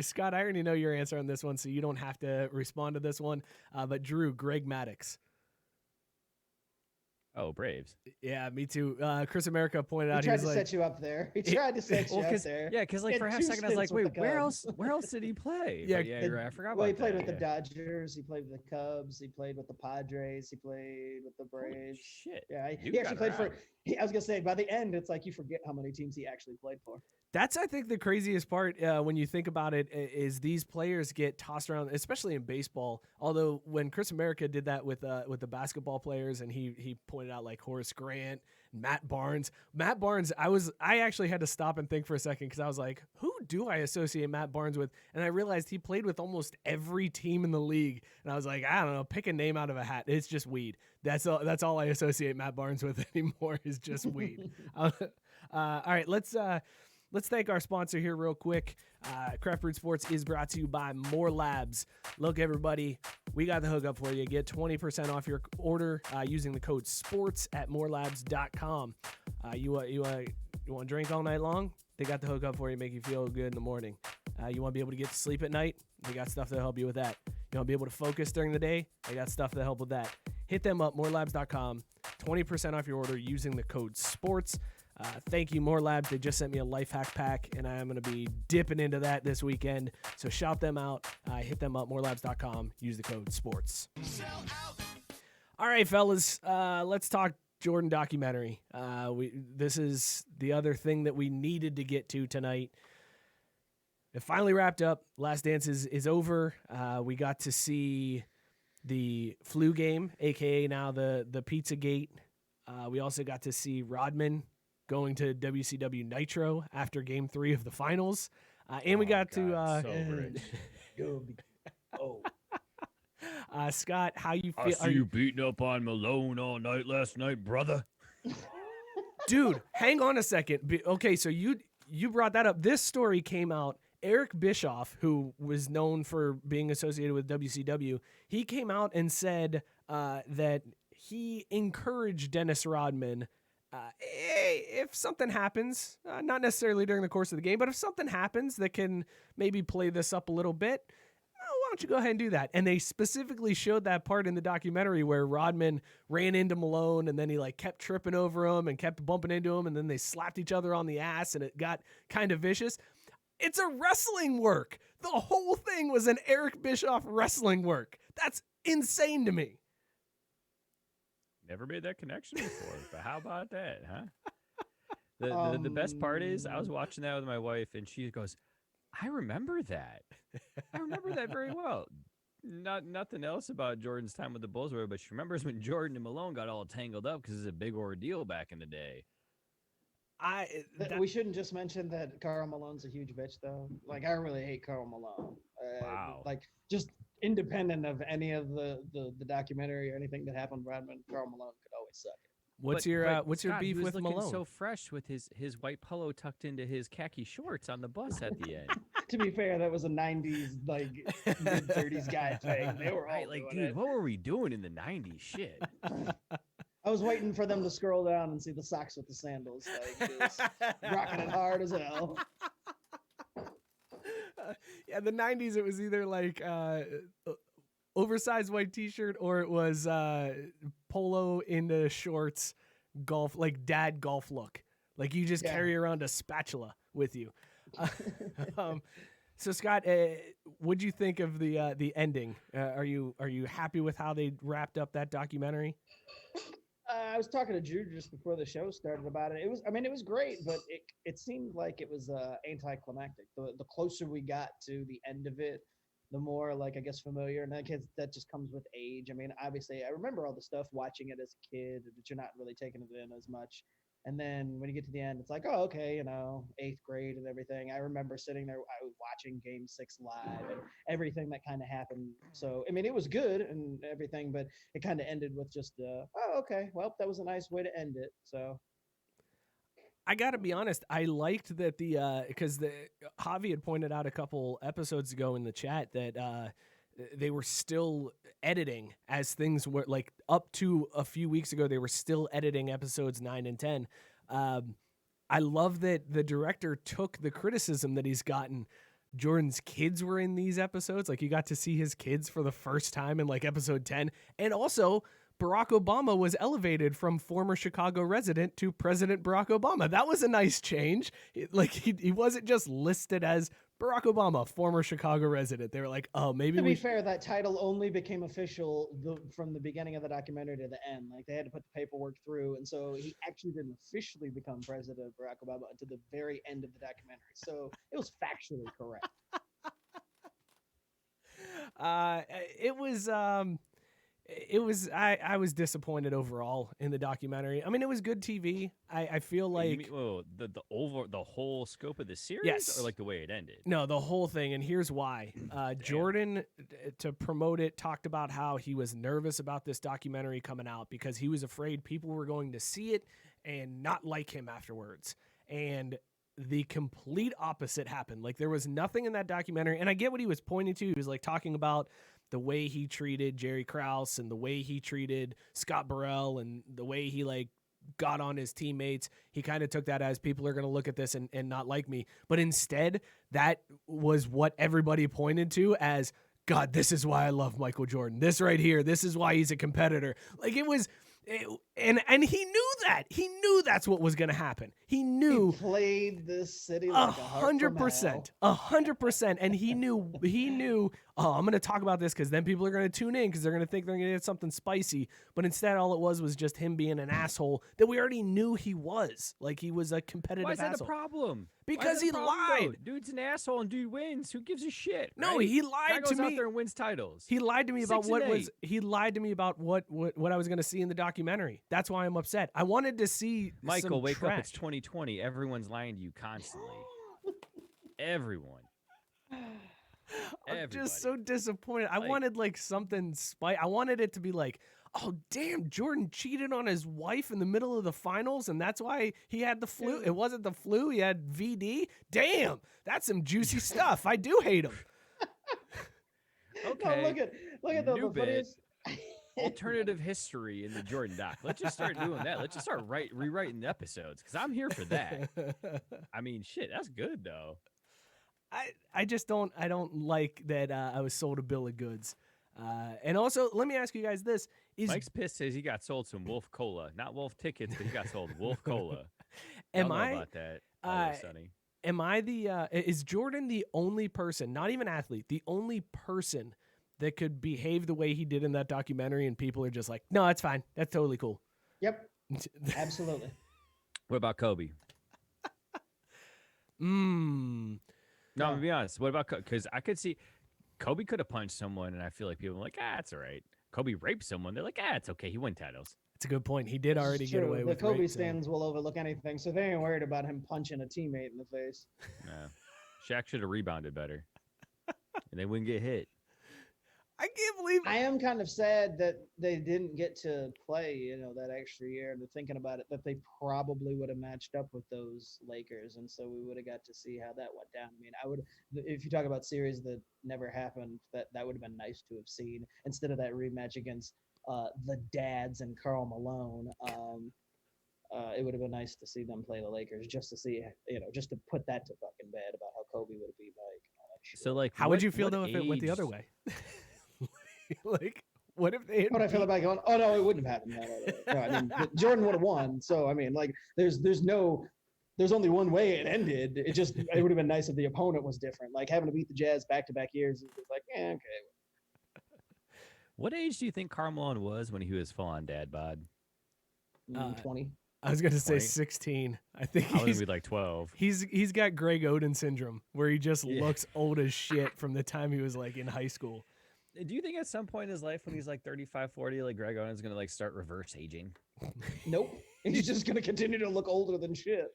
Scott, I already know your answer on this one, so you don't have to respond to this one. But Drew, Greg Maddux. Oh, Braves. Yeah, me too. Chris America pointed out He tried to set you up there. He tried to set you up there. Yeah, because like for a half second I was like, wait, where else did he play? Yeah, you're right. I forgot about that. Well, he played with yeah. the Dodgers. He played with the Cubs. He played with the Padres. He played with the Holy Braves. shit. Yeah, You he actually got played around. I was gonna say by the end, it's like you forget how many teams he actually played for. That's, I think, the craziest part when you think about it is these players get tossed around, especially in baseball. Although when Chris America did that with the basketball players, and he pointed out like Horace Grant, Matt Barnes. Matt Barnes, I actually had to stop and think for a second because I was like, who do I associate Matt Barnes with? And I realized he played with almost every team in the league. And I was like, I don't know, pick a name out of a hat. It's just weed. That's all I associate Matt Barnes with anymore is just weed. All right, Let's thank our sponsor here real quick. Craft Brewed Sports is brought to you by More Labs. Look, everybody, we got the hookup for you. Get 20% off your order using the code SPORTS at morelabs.com. You want to drink all night long? They got the hookup for you, make you feel good in the morning. You want to be able to get to sleep at night? They got stuff that'll help you with that. You want to be able to focus during the day? They got stuff to help with that. Hit them up, morelabs.com. 20% off your order using the code SPORTS. Thank you, More Labs. They just sent me a life hack pack, and I am going to be dipping into that this weekend. So shout them out. Hit them up, morelabs.com. Use the code SPORTS. All right, fellas, let's talk Jordan documentary. This is the other thing that we needed to get to tonight. It finally wrapped up. Last Dance is over. We got to see the flu game, a.k.a. now the Pizza Gate. We also got to see Rodman going to WCW Nitro after Game 3 of the finals. And we got God, so rich. Scott, how you feel? I see you beating up on Malone all night last night, brother. Dude, hang on a second. Okay, so you brought that up. This story came out. Eric Bischoff, who was known for being associated with WCW, he came out and said that he encouraged Dennis Rodman, if something happens, not necessarily during the course of the game, but if something happens that can maybe play this up a little bit, why don't you go ahead and do that? And they specifically showed that part in the documentary where Rodman ran into Malone and then he like kept tripping over him and kept bumping into him, and then they slapped each other on the ass and it got kind of vicious. It's a wrestling work. The whole thing was an Eric Bischoff wrestling work. That's insane to me. Never made that connection before, but how about that, huh? The best part is I was watching that with my wife, and she goes, I remember that. I remember that very well. Nothing else about Jordan's time with the Bulls, but she remembers when Jordan and Malone got all tangled up because it was a big ordeal back in the day. We shouldn't just mention that Karl Malone's a huge bitch, though. Like, I really hate Karl Malone. Wow. Like, just independent of any of the documentary or anything that happened, Rodman, Karl Malone could always suck it. What's But your Scott, beef he was with looking Malone? so fresh with his white polo tucked into his khaki shorts on the bus at the end. To be fair, that was a 90s, like, mid-30s guy thing. They were all Right, like, doing dude, it. what were we doing in the 90s? Shit. I was waiting for them to scroll down and see the socks with the sandals. Like, just rocking it hard as hell. Yeah, the 90s, it was either like oversized white t-shirt or it was polo into shorts, golf, like dad golf look. Like you just carry around a spatula with you. So Scott, what'd you think of the ending? Are you happy with how they wrapped up that documentary? I was talking to Drew just before the show started about it. I mean, it was great, but it seemed like it was anticlimactic. The closer we got to the end of it, the more like I guess familiar, and that just comes with age. I mean, obviously, I remember all the stuff watching it as a kid, but you're not really taking it in as much. And then when you get to the end, it's like, oh, okay, eighth grade and everything. I remember sitting there, I was watching Game 6 live and everything that kind of happened. So, I mean, it was good and everything, but it kind of ended with just, oh, okay, well, that was a nice way to end it. So, I gotta be honest. I liked that because the Javi had pointed out a couple episodes ago in the chat that they were still editing as things were like up to a few weeks ago. They were still editing episodes 9 and 10. I love that the director took the criticism that he's gotten. Jordan's kids were in these episodes. Like you got to see his kids for the first time in like episode 10, and also Barack Obama was elevated from former Chicago resident to President Barack Obama. That was a nice change. He wasn't just listed as Barack Obama, former Chicago resident. They were like, oh, maybe to be fair, that title only became official from the beginning of the documentary to the end. Like they had to put the paperwork through, and so he actually didn't officially become President Barack Obama until the very end of the documentary. So it was factually correct. I was disappointed overall in the documentary. I mean, it was good TV. I feel like the whole scope of the series, yes, or like the way it ended. No, the whole thing, and here's why. Jordan, to promote it, talked about how he was nervous about this documentary coming out because he was afraid people were going to see it and not like him afterwards. And the complete opposite happened. Like there was nothing in that documentary, and I get what he was pointing to. He was like talking about the way he treated Jerry Krause and the way he treated Scott Burrell and the way he like got on his teammates. He kind of took that as people are going to look at this and not like me. But instead, that was what everybody pointed to as, God, this is why I love Michael Jordan. This right here, this is why he's a competitor. Like it was, and he knew that. He knew that's what was going to happen. He knew. He played this city like 100%, 100%, and he knew. Oh, I'm going to talk about this because then people are going to tune in because they're going to think they're going to get something spicy. But instead, all it was just him being an asshole that we already knew he was. Like he was a competitive asshole. Why is that a problem? Because he lied. Though? Dude's an asshole and dude wins. Who gives a shit? No, right? he lied to me. Guy goes out there and wins titles. He lied to me about He lied to me about what I was going to see in the documentary. That's why I'm upset. I wanted to see Michael, wake trash. up! It's 2020. Everyone's lying to you constantly. Everyone. I'm just so disappointed. I wanted like something I wanted it to be like, oh damn, Jordan cheated on his wife in the middle of the finals, and that's why he had the flu. It wasn't the flu; he had VD. Damn, that's some juicy stuff. I do hate him. Okay. No, look at the funniest. Alternative history in the Jordan doc. Let's just start doing that. Let's just start rewriting the episodes because I'm here for that. I mean, shit, that's good though. I just don't like that I was sold a bill of goods. And also, let me ask you guys this. Mike's pissed says he got sold some Wolf Cola. Not Wolf tickets, but he got sold Wolf Cola. Am I about that? Sonny. Am I is Jordan the only person, not even athlete, the only person that could behave the way he did in that documentary and people are just like, no, that's fine. That's totally cool. Yep. Absolutely. What about Kobe? No, I'm gonna be honest. What about because I could see Kobe could have punched someone, and I feel like people are like, it's all right. Kobe raped someone. They're like, it's okay. He won titles. That's a good point. He did already get away with the Kobe rape, stands will overlook anything, so they ain't worried about him punching a teammate in the face. No. Shaq should have rebounded better, and they wouldn't get hit. I can't believe it. I am kind of sad that they didn't get to play, that extra year. And thinking about it, that they probably would have matched up with those Lakers, and so we would have got to see how that went down. I mean, I would, if you talk about series that never happened, that would have been nice to have seen instead of that rematch against the Dads and Karl Malone. It would have been nice to see them play the Lakers just to see, just to put that to fucking bed about how Kobe would have beat Mike. So, like, how would you feel though if it went the other way? Like, what if they? What I feel about going? Oh no, it wouldn't have happened. No, I mean, Jordan would have won. So I mean, like, there's only one way it ended. It would have been nice if the opponent was different. Like having to beat the Jazz back-to-back years. It was like, okay. What age do you think Karl Malone was when he was full on dad bod? 20. I was gonna say 20? 16. I think I was he's gonna be like 12. he's got Greg Oden syndrome, where he just Yeah. looks old as shit from the time he was like in high school. Do you think at some point in his life when he's like 35, 40, like Greg Oden's gonna like start reverse aging? Nope. He's just gonna continue to look older than shit.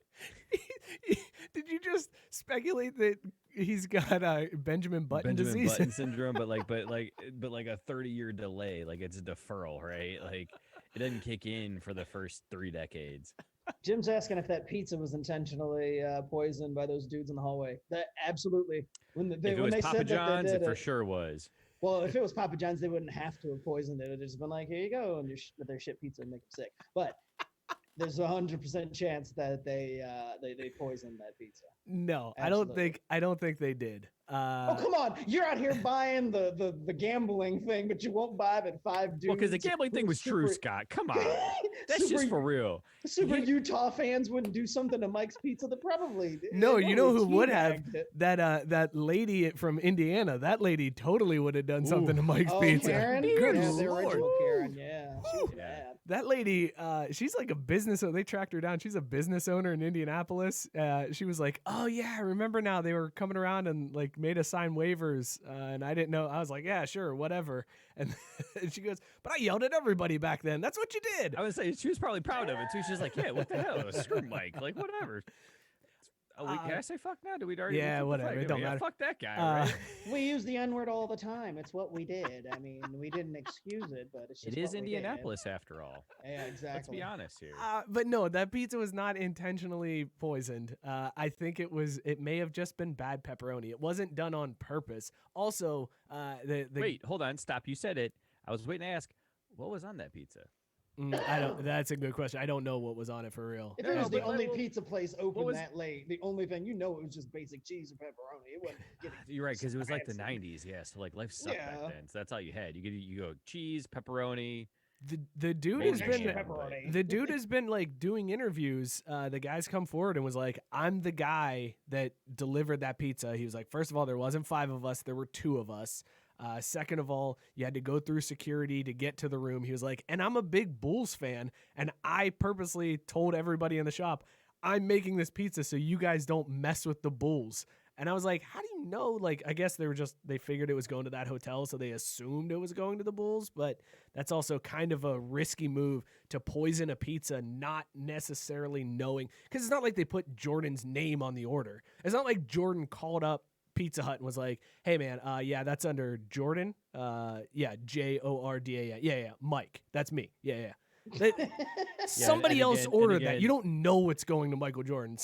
Did you just speculate that he's got Benjamin Button Benjamin disease? Button syndrome, but like a 30-year delay, like it's a deferral, right? Like it doesn't kick in for the first 3 decades. Jim's asking if that pizza was intentionally poisoned by those dudes in the hallway. That absolutely. When If it when was they Papa said that John's, they it did for it, sure was. well, if it was Papa John's, they wouldn't have to have poisoned it. It'd just been like, here you go, and with their shit pizza and make them sick. But there's 100% chance that they poisoned that pizza. No, Absolutely. I don't think they did. Oh come on! You're out here buying the gambling thing, but you won't buy that 5 dudes. Well, because the gambling thing who was true, super- Scott. Come on, that's super, just for real. Super You- Utah fans wouldn't do something to Mike's Pizza. That probably No, you know who would have? teabagged it. That lady from Indiana. That lady totally would have done something to Mike's Oh, Pizza. Karen? Good Yeah, the lord. original Karen. Yeah, she was Yeah. bad. That lady, she's like a business. They tracked her down. She's a business owner in Indianapolis. She was like, "Oh yeah, I remember now. They were coming around and like made us sign waivers, and I didn't know." I was like, "Yeah, sure, whatever." And she goes, "But I yelled at everybody back then. That's what you did." I would say she was probably proud of it too. She's like, yeah, what the hell? Screw Mike. Like, whatever. Oh, wait, can I say fuck now? Do we already? yeah, we whatever, fuck? it don't Yeah, matter. Fuck that guy, Uh, right? We use the N word all the time. It's what we did. I mean, we didn't excuse it, but it's just It is what we did. Indianapolis after all. Yeah, exactly. Let's be honest here. But no, that pizza was not intentionally poisoned. I think it may have just been bad pepperoni. It wasn't done on purpose. Also, the Wait, hold on, stop. You said it. I was waiting to ask, what was on that pizza? I don't. That's a good question. I don't know what was on it for real. If No, it no, was the but only what- pizza place open was- that late, the only thing it was just basic cheese and pepperoni. It wasn't getting. You're right, because it was like the fancy. 90s, yeah. So like life sucked Yeah. back then. So that's all you had. You go cheese, pepperoni. The dude Maybe has extra been pepperoni. the dude has been like doing interviews. The guy's come forward and was like, "I'm the guy that delivered that pizza." He was like, first of all, there wasn't 5 of us, there were 2 of us. Second of all, you had to go through security to get to the room. He was like, and I'm a big Bulls fan, and I purposely told everybody in the shop, I'm making this pizza so you guys don't mess with the Bulls. And I was like, how do you know? Like, I guess they figured it was going to that hotel, so they assumed it was going to the Bulls, but that's also kind of a risky move to poison a pizza, not necessarily knowing, because it's not like they put Jordan's name on the order. It's not like Jordan called up Pizza Hut and was like, "Hey man, yeah, that's under Jordan. Yeah, Jordan. Yeah, Mike. That's me. Yeah." Somebody and else again- and ordered that. again- You don't know it's going to Michael Jordan.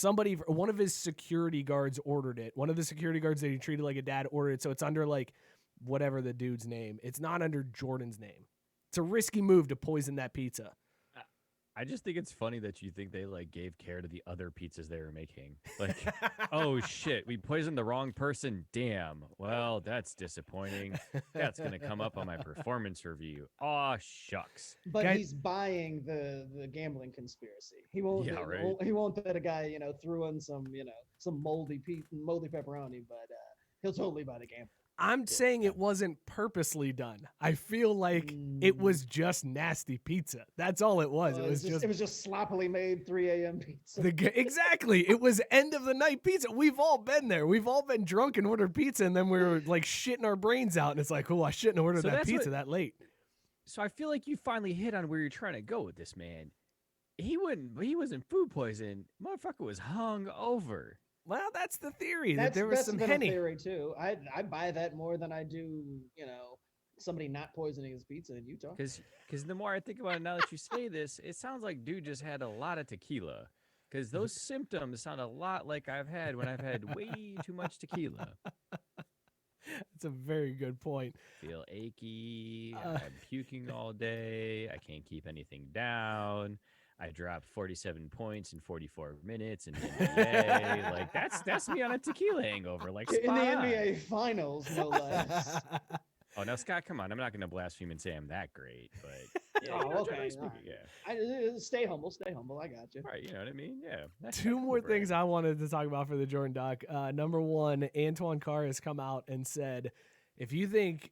One of his security guards ordered it. One of the security guards that he treated like a dad ordered it, so it's under like whatever the dude's name. It's not under Jordan's name. It's a risky move to poison that pizza. I just think it's funny that you think they like gave care to the other pizzas they were making. Like, oh shit, we poisoned the wrong person. Damn. Well, that's disappointing. That's gonna come up on my performance review. Aw, shucks. But Guy- he's buying the gambling conspiracy. He won't. Yeah, right. He won't let a guy threw in some moldy pepperoni, but he'll totally buy the gamble. I'm saying it wasn't purposely done. I feel like it was just nasty pizza. That's all it was. It was just sloppily made 3 a.m. pizza. exactly. It was end of the night pizza. We've all been there. We've all been drunk and ordered pizza, and then we were like shitting our brains out. And it's like, oh, I shouldn't have ordered So that that's pizza what- that late. So I feel like you finally hit on where you're trying to go with this man. He wasn't food poisoned. Motherfucker was hung over. Well, that's the theory that That's, there was that's some been henny. a theory too. I buy that more than I do somebody not poisoning his pizza in Utah. Because the more I think about it now that you say this, it sounds like dude just had a lot of tequila. Because those symptoms sound a lot like I've had when I've had way too much tequila. That's a very good point. Feel achy. I'm puking all day. I can't keep anything down. I dropped 47 points in 44 minutes in the NBA. Like that's me on a tequila hangover. Like In the spot on. NBA Finals, no less. Oh, now Scott, come on. I'm not going to blaspheme and say I'm that great, but yeah, Oh, you know, okay, generally speaking, alright. yeah. Stay humble. I got you. All right, you know what I mean? Yeah. that's 2 more humble brag. things I wanted to talk about for the Jordan doc. Number one, Antoine Carr has come out and said, if you think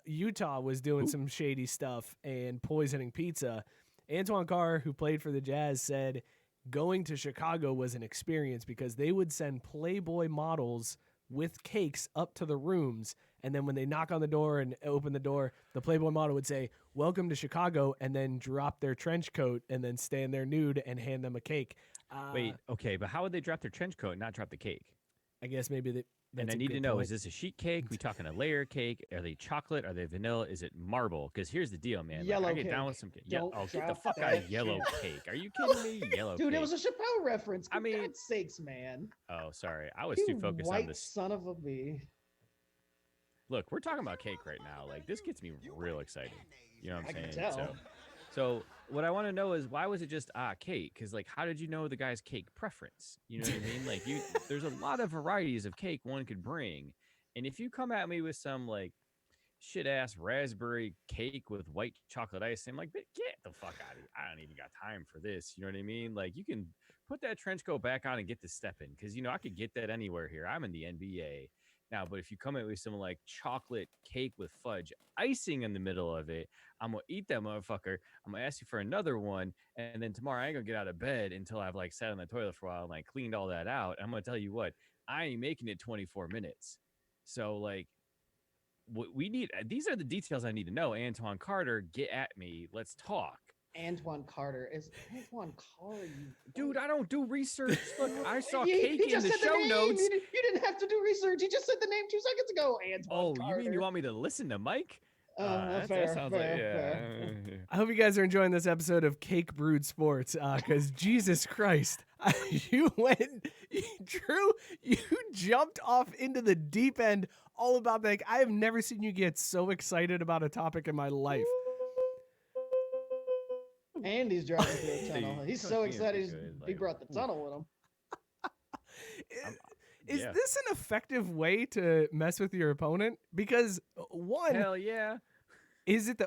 Utah was doing some shady stuff and poisoning pizza, Antoine Carr, who played for the Jazz, said going to Chicago was an experience because they would send Playboy models with cakes up to the rooms. And then when they knock on the door and open the door, the Playboy model would say, "Welcome to Chicago," and then drop their trench coat and then stand there nude and hand them a cake. Wait, okay, but how would they drop their trench coat and not drop the cake? I guess maybe that. And I need to know, is this a sheet cake? We talking a layer cake? Are they chocolate? Are they vanilla? Is it marble? Because here's the deal, man. Yellow I get cake. down with some cake. Don't Oh, get the drop fuck out that of yellow shit. cake. Are you kidding me? Yellow Dude, cake. it was a Chappelle reference. I For mean- God's sakes, man. Oh, sorry. I was You too focused white on this. son of a bee. Look, we're talking about cake right now. Like, this gets me real excited. You know what I'm I can saying? tell. So what I want to know is, why was it just cake? Because like, how did you know the guy's cake preference? You know what I mean? Like, there's a lot of varieties of cake one could bring, and if you come at me with some like shit ass raspberry cake with white chocolate icing, I'm like, get the fuck out of here. I don't even got time for this. You know what I mean? Like, you can put that trench coat back on and get to stepping, because I could get that anywhere here. I'm in the NBA. Now, but if you come in with some like chocolate cake with fudge icing in the middle of it, I'm gonna eat that motherfucker. I'm gonna ask you for another one, and then tomorrow I ain't gonna get out of bed until I've like sat on the toilet for a while and like cleaned all that out. I'm gonna tell you what, I ain't making it 24 minutes. So like, what we need, these are the details I need to know. Antoine Carter, get at me. Let's talk. Antoine Carter is Antoine Carter. Dude, I don't do research. Look, I saw He cake in just the said show name. notes. You didn't have to do research. He just said the name 2 seconds ago. Antoine Oh, Carter. you mean you want me to listen to Mike? Fair, that sounds fair. like, yeah. I hope you guys are enjoying this episode of Cake Brewed Sports, because Jesus Christ, Drew, you jumped off into the deep end all about that. I have never seen you get so excited about a topic in my life. And he's driving through a tunnel. He's so Cooking is excited good, he like, brought the tunnel with him. Is Yeah. this an effective way to mess with your opponent? Because one, Hell yeah. is it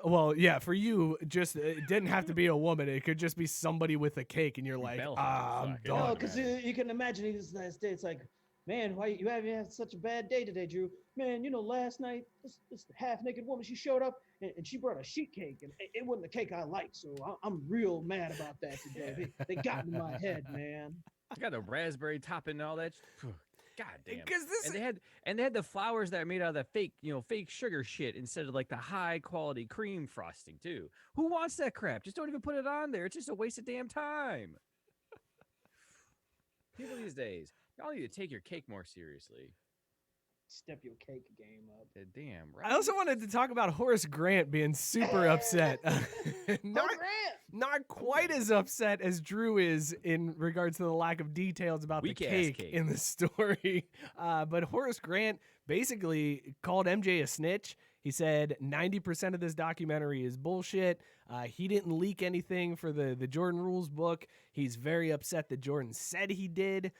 for you, just it didn't have to be a woman. It could just be somebody with a cake, and you're like, Bell I'm fuck, done. No, Oh, because man. you can imagine this last day. It's like, man, why you having had such a bad day today, Drew? Man, last night this half-naked woman, she showed up and she brought a sheet cake, and it wasn't the cake I like, so I'm real mad about that today. They got in my head, man. I got a raspberry topping and all that. God damn. 'Cause this- And they had the flowers that are made out of the fake sugar shit instead of like the high quality cream frosting too. Who wants that crap? Just don't even put it on there. It's just a waste of damn time. People these days, y'all need to take your cake more seriously. Step your cake game up. Damn right. I also wanted to talk about Horace Grant being super upset. not, Grant! not quite as upset as Drew is in regards to the lack of details about the Weak-ass cake cake. in the story. But Horace Grant basically called MJ a snitch. He said 90% of this documentary is bullshit. He didn't leak anything for the Jordan Rules book. He's very upset that Jordan said he did.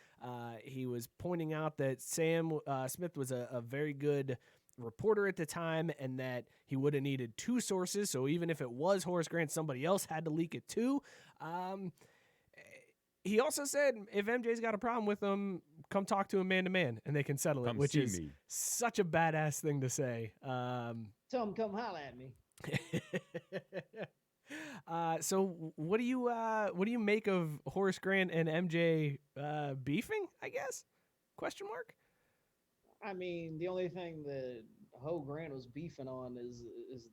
He was pointing out that Sam Smith was a very good reporter at the time, and that he would have needed 2 sources. So even if it was Horace Grant, somebody else had to leak it too. He also said if MJ's got a problem with him, come talk to him man to man, and they can settle it, Come which see is me. such a badass thing to say. Tell him come holla at me. So what do you make of Horace Grant and MJ beefing, I guess? Question mark? I mean, the only thing that Ho Grant was beefing on is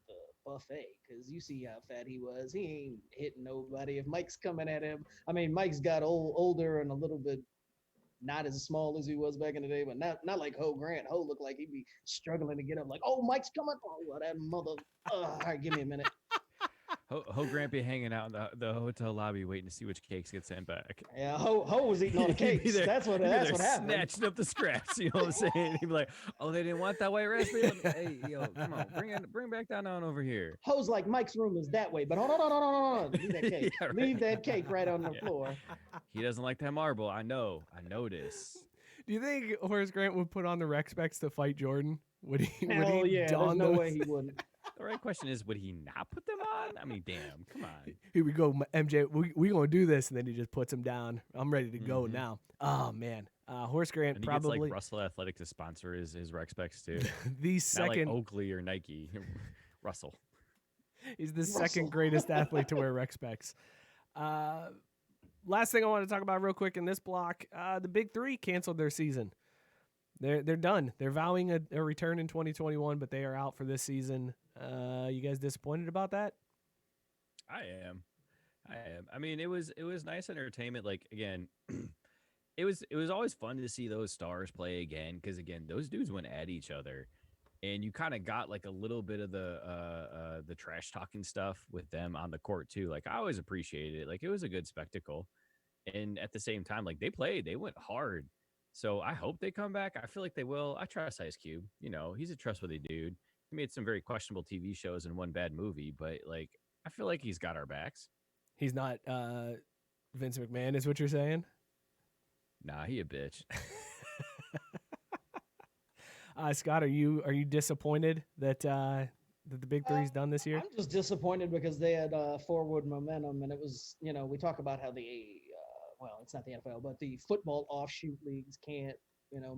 the buffet, because you see how fat he was. He ain't hitting nobody. If Mike's coming at him, I mean, Mike's got older and a little bit not as small as he was back in the day, but not like Ho Grant. Ho looked like he'd be struggling to get up. Like, oh, Mike's coming. Oh, well, that mother. All right, give me a minute. Ho Grant be hanging out in the hotel lobby waiting to see which cakes get sent back. Yeah, Ho was eating all the He'd be cakes. there- That's what he'd be there happened. Snatching up the scraps, you know what I'm saying? He'd be like, "Oh, they didn't want that white raspberry. Hey, yo, come on, bring back down on over here." Ho's like, Mike's room is that way, but hold on. Leave that cake. Yeah, right. Leave that cake right on the Yeah. floor. He doesn't like that marble. I know this. Do you think Horace Grant would put on the rec specs to fight Jordan? Would he? Hell would he yeah, there's don no those? way he wouldn't. The right question is, would he not put them on? I mean, damn, come on. Here we go, MJ. We gonna do this, and then he just puts him down. I'm ready to go Mhm. now. Oh man, Horace Grant And he probably gets like Russell Athletic to sponsor his rec specs too. the Not second. like Oakley or Nike. Russell. He's the Russell. second greatest athlete to wear rec specs. Last thing I want to talk about real quick in this block, the Big Three canceled their season. They're done. They're vowing a return in 2021, but they are out for this season. You guys disappointed about that? I am. I mean, it was nice entertainment. Like again, it was always fun to see those stars play again because again, those dudes went at each other, and you kind of got like a little bit of the trash talking stuff with them on the court too. Like I always appreciated it. Like it was a good spectacle, and at the same time, like they went hard. So I hope they come back. I feel like they will. I trust Ice Cube. You know, he's a trustworthy dude. He made some very questionable TV shows and one bad movie, but like I feel like he's got our backs. He's not Vince McMahon, is what you're saying? Nah, he a bitch. Scott, are you disappointed that that the Big Three's done this year? I'm just disappointed because they had forward momentum, and it was, we talk about how well, it's not the NFL, but the football offshoot leagues can't,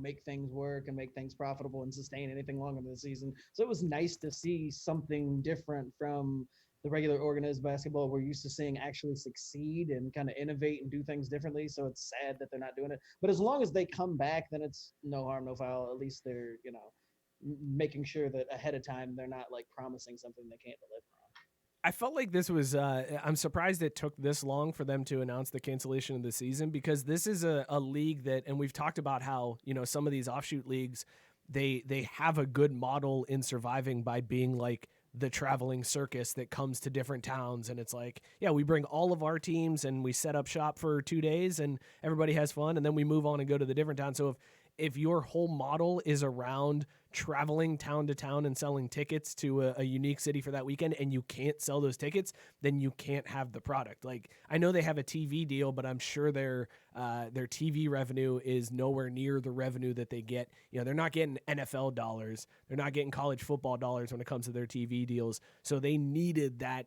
make things work and make things profitable and sustain anything longer than the season. So it was nice to see something different from the regular organized basketball we're used to seeing actually succeed and kind of innovate and do things differently. So it's sad that they're not doing it. But as long as they come back, then it's no harm, no foul. At least they're, making sure that ahead of time they're not like promising something they can't deliver on. I felt like this was I'm surprised it took this long for them to announce the cancellation of the season, because this is a league that, and we've talked about how, some of these offshoot leagues, they have a good model in surviving by being like the traveling circus that comes to different towns. And it's like, yeah, we bring all of our teams and we set up shop for 2 days and everybody has fun. And then we move on and go to the different town. So if your whole model is around traveling town to town and selling tickets to a unique city for that weekend, and you can't sell those tickets, then you can't have the product. Like, I know they have a TV deal, but I'm sure their TV revenue is nowhere near the revenue that they get. They're not getting NFL dollars. They're not getting college football dollars when it comes to their TV deals. So they needed that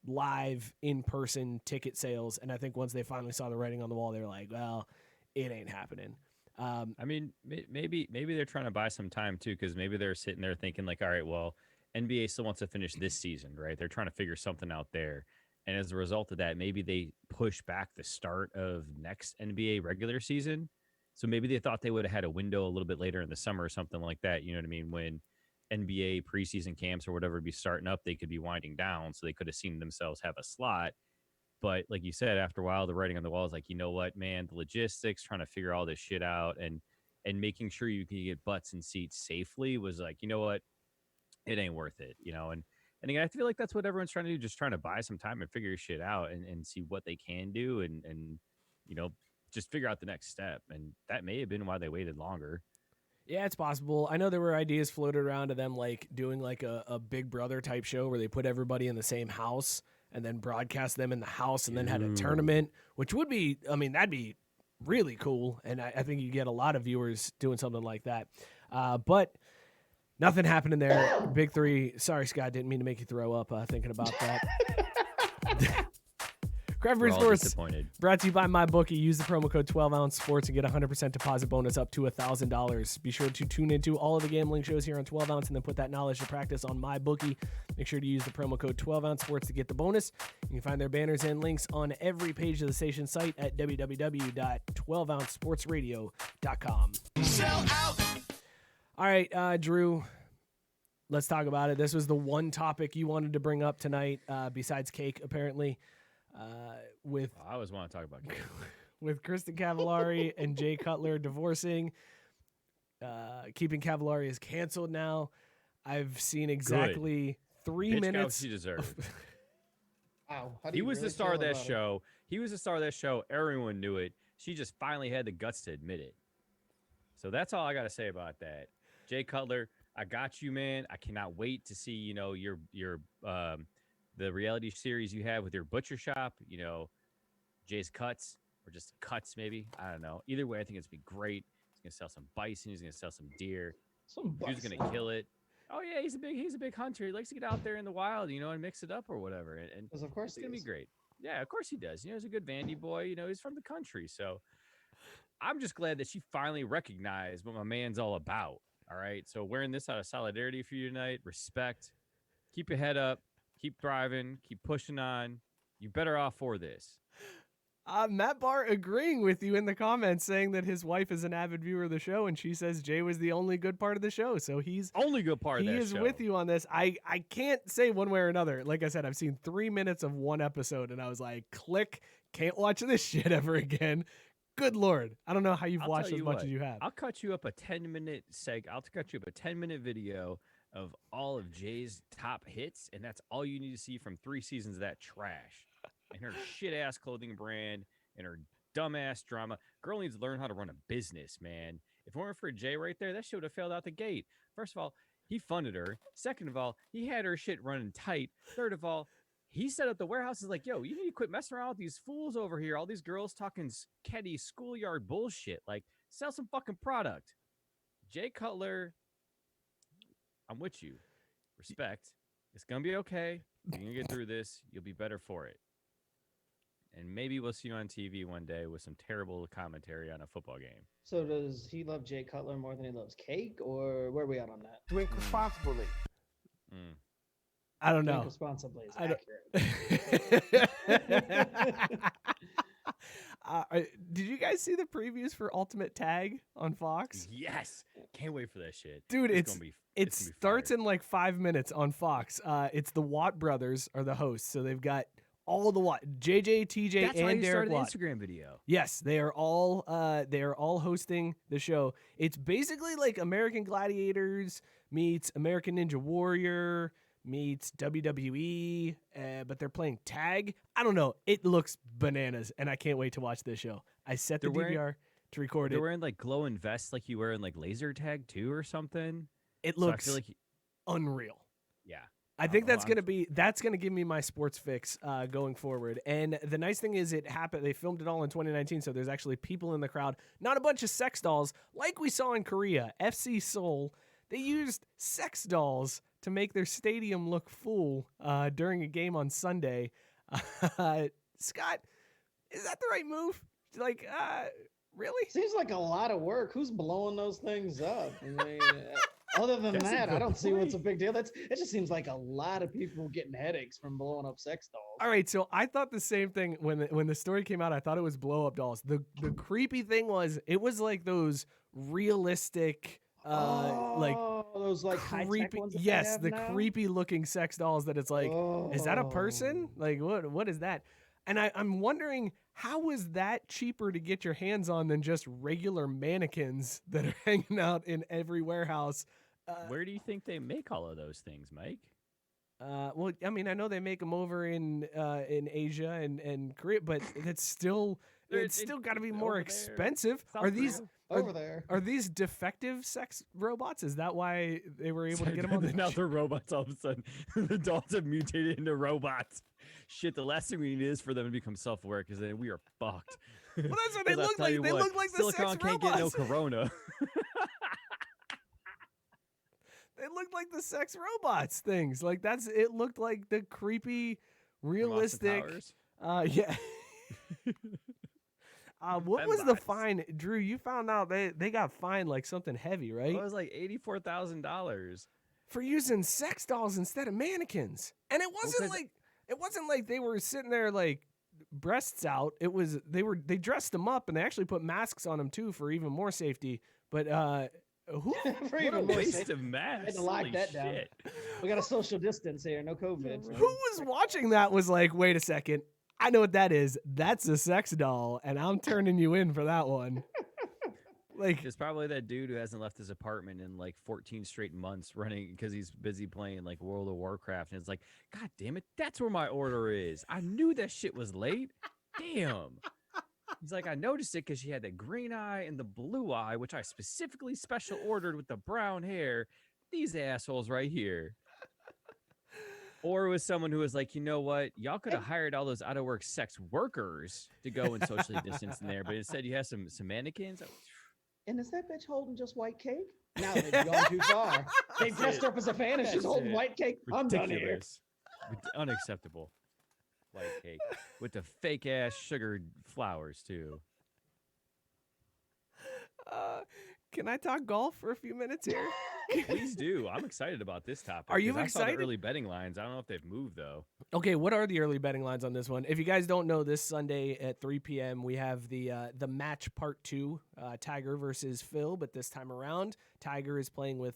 live in-person ticket sales. And I think once they finally saw the writing on the wall, they were like, well, it ain't happening. I mean, maybe they're trying to buy some time too, because maybe they're sitting there thinking like, all right, well, NBA still wants to finish this season, right? They're trying to figure something out there, and as a result of that, maybe they push back the start of next NBA regular season. So maybe they thought they would have had a window a little bit later in the summer or something like that. You know what I mean? When NBA preseason camps or whatever would be starting up, they could be winding down, so they could have seen themselves have a slot. But like you said, after a while, the writing on the wall is like, you know what, man, the logistics, trying to figure all this shit out and making sure you can get butts and seats safely was like, you know what, it ain't worth it, And again, I feel like that's what everyone's trying to do, just trying to buy some time and figure shit out and see what they can do and just figure out the next step. And that may have been why they waited longer. Yeah, it's possible. I know there were ideas floated around of them like doing like a Big Brother type show where they put everybody in the same house and then broadcast them in the house and then had a tournament, which would be, that'd be really cool. And I think you get a lot of viewers doing something like that. But nothing happening there. Big Three. Sorry, Scott, didn't mean to make you throw up thinking about that. Craft Brew Sports brought to you by MyBookie. Use the promo code 12ounce sports and get a 100% deposit bonus up to $1,000. Be sure to tune into all of the gambling shows here on 12 ounce and then put that knowledge to practice on MyBookie. Make sure to use the promo code 12ounce sports to get the bonus. You can find their banners and links on every page of the station site at www.12ouncesportsradio.com. Sell out. All right, Drew, let's talk about it. This was the one topic you wanted to bring up tonight, besides cake, apparently. I always want to talk about cake. With Kristen Cavallari and Jay Cutler divorcing, Keeping Cavallari is canceled now. I've seen exactly 3 minutes. She deserved. Wow. He was the star of that show. He was the star of that show. Everyone knew it. She just finally had the guts to admit it. So that's all I got to say about that. Jay Cutler, I got you, man. I cannot wait to see, your the reality series you have with your butcher shop, Jay's Cuts, or just Cuts maybe. I don't know. Either way, I think it's going to be great. He's going to sell some bison. He's going to sell some deer. He's going to kill it. Oh yeah, he's a big hunter. He likes to get out there in the wild, and mix it up or whatever. And of course it's going to be great. Yeah, of course he does. He's a good Vandy boy. He's from the country. So I'm just glad that she finally recognized what my man's all about. All right. So wearing this out of solidarity for you tonight, respect, keep your head up. keep thriving, keep pushing on. You're better off for this. Matt Barr agreeing with you in the comments, saying that his wife is an avid viewer of the show, and she says Jay was the only good part of the show. So he's Only good part of that he is show. with you on this. I can't say one way or another. Like I said, I've seen 3 minutes of one episode, and I was like, click, can't watch this shit ever again. Good Lord. I don't know how you've I'll watched tell as you much what, as you have. I'll cut you up a 10-minute I'll cut you up a 10-minute video of all of Jay's top hits, and that's all you need to see from 3 seasons of that trash. And her shit-ass clothing brand and her dumbass drama. Girl needs to learn how to run a business, man. If it weren't for Jay right there, that shit would have failed out the gate. First of all, he funded her. Second of all, he had her shit running tight. Third of all, he set up the warehouse. Is like, yo, you need to quit messing around with these fools over here. All these girls talking catty schoolyard bullshit. Like, sell some fucking product. Jay Cutler, I'm with you. Respect. It's gonna be okay. You're gonna get through this. You'll be better for it. And maybe we'll see you on TV one day with some terrible commentary on a football game. So does he love Jay Cutler more than he loves cake, or where are we at on that? Drink responsibly. I don't Drink know. responsibly is I don't- accurate. Did you guys see the previews for Ultimate Tag on Fox? Yes. Can't wait for that shit. Dude, It's it gonna be starts fire. in like 5 minutes on Fox. It's the Watt brothers are the hosts, so they've got all the Watt, JJ, TJ, That's why and you Derek started the Watt. Instagram video. Yes, they are all hosting the show. It's basically like American Gladiators meets American Ninja Warrior meets WWE, but they're playing tag. I don't know. It looks bananas, and I can't wait to watch this show. I set the They're wearing- DVR to record They're it. wearing like glowing vests like you wear in like laser tag too or something. It So I looks feel like unreal. yeah. I think know, that's I'm- gonna give me my sports fix going forward. And the nice thing is, it happened. They filmed it all in 2019, so there's actually people in the crowd, not a bunch of sex dolls like we saw in Korea. FC Seoul, they used sex dolls to make their stadium look full during a game on Sunday. Scott, is that the right move? Like, really? Seems like a lot of work. Who's blowing those things up? I mean, other than That's a that, I good don't see what's a point. big deal. It just seems like a lot of people getting headaches from blowing up sex dolls. All right, so I thought the same thing when the story came out. I thought it was blow up dolls. The creepy thing was it was like those realistic, like those like high-tech creepy. ones that they Yes, have the now? creepy looking sex dolls that it's like, is that a person? Oh. Like what is that? And I'm wondering, how was that cheaper to get your hands on than just regular mannequins that are hanging out in every warehouse? Where do you think they make all of those things, Mike? Well, I mean, I know they make them over in Asia and Korea, but it's still got to be more over there. expensive. South Are these Korea. over there. are these defective sex robots? Is that why they were able to get them on the Now they're robots all of a sudden. The dolls have mutated into robots. Shit, the last thing we need is for them to become self-aware because then we are fucked. Well, that's what they 'Cause I'll look tell like. you They what, look like the Silicon sex can't get no robots. corona. They look like the sex robots things. Like it looked like the creepy, realistic. Yeah. What was the Fembots. fine, Drew? You found out they got fined like something heavy, right? It was like $84,000. For using sex dolls instead of mannequins. And it wasn't 'cause- like they were sitting there like breasts out. It was they dressed them up and they actually put masks on them too for even more safety. But who For What a even more waste safe. of mass. to lock Holy that down. shit. We got a social distance here, no COVID. so- who was watching that was like, wait a second, I know what that is. That's a sex doll, and I'm turning you in for that one. Like, It's probably that dude who hasn't left his apartment in like 14 straight months running because he's busy playing like World of Warcraft. And it's like, God damn it, that's where my order is. I knew that shit was late. Damn. He's like, I noticed it because she had the green eye and the blue eye, which I specifically special ordered with the brown hair. These assholes right here. Or it was someone who was like, you know what? Y'all could have hired all those out of work sex workers to go and socially distance in there, but instead you have some mannequins. And is that bitch holding just white cake? Now they've gone too far. They That's dressed it. her up as a fan and she's That's holding it. white cake. I'm done here. Ridiculous. Unacceptable. White cake with the fake ass sugared flowers too. can I talk golf for a few minutes here? Please do. I'm excited about this topic. Are you 'cause I saw the excited? early betting lines. I don't know if they've moved though. Okay, what are the early betting lines on this one? If you guys don't know, this Sunday at 3 p.m. we have the match part 2, Tiger versus Phil. But this time around, Tiger is playing with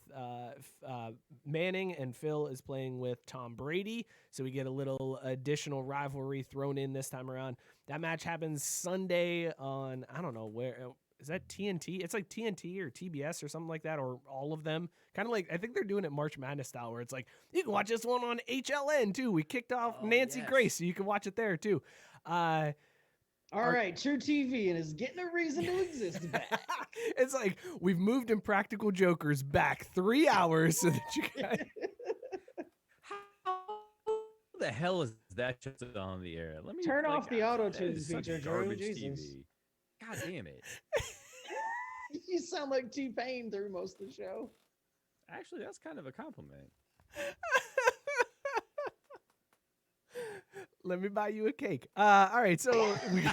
Manning, and Phil is playing with Tom Brady. So we get a little additional rivalry thrown in this time around. That match happens Sunday on, I don't know where. Is that TNT? It's like TNT or TBS or something like that, or all of them. Kind of like, I think they're doing it March Madness style, where it's like, you can watch this one on HLN too. We kicked off Nancy Grace, so you can watch it there too. All right, True TV, and is getting a reason to exist back. It's like, we've moved Impractical Jokers back 3 hours so that you guys... How the hell is that just on the air? Let me Turn off the that auto-tune is such feature, Drew. garbage Jesus. TV. God damn it. You sound like T-Pain through most of the show. Actually, that's kind of a compliment. Let me buy you a cake. All right, so we...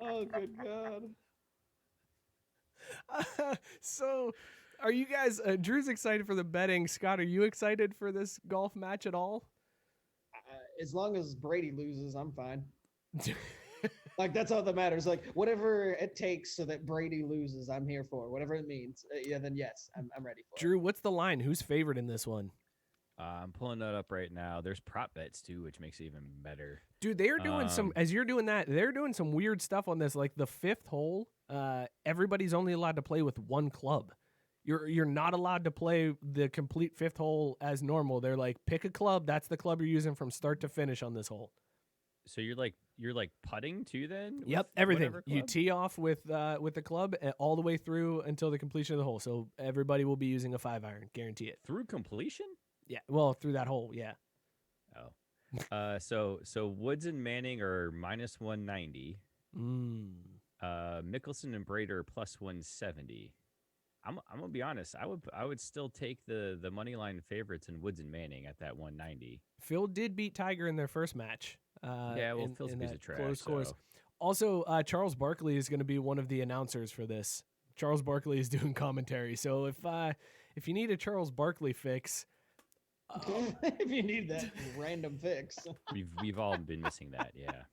Oh, good God. So are you guys, Drew's excited for the betting. Scott, are you excited for this golf match at all? As long as Brady loses, I'm fine. Like, that's all that matters. Like, whatever it takes so that Brady loses, I'm here for. Whatever it means. Then yes, I'm ready for it. Drew, what's the line? Who's favored in this one? I'm pulling that up right now. There's prop bets too, which makes it even better. Dude, they're doing some, as you're doing that, they're doing some weird stuff on this. Like the 5th hole, everybody's only allowed to play with one club. You're not allowed to play the complete 5th hole as normal. They're like, pick a club. That's the club you're using from start to finish on this hole. So you're like putting too then? Yep, with everything. whatever You club? tee off with the club all the way through until the completion of the hole. So everybody will be using a 5-iron, guarantee it. Through completion? Yeah, well, through that hole, yeah. Oh. So Woods and Manning are minus 190. Mickelson and Brader are plus 170. I'm gonna be honest. I would still take the money line favorites in Woods and Manning at that 190. Phil did beat Tiger in their first match. Yeah, well, Phil's a piece of trash. Close scores. So. Also, Charles Barkley is going to be one of the announcers for this. Charles Barkley is doing commentary. So if you need a Charles Barkley fix, if you need that random fix. We've all been missing that, yeah.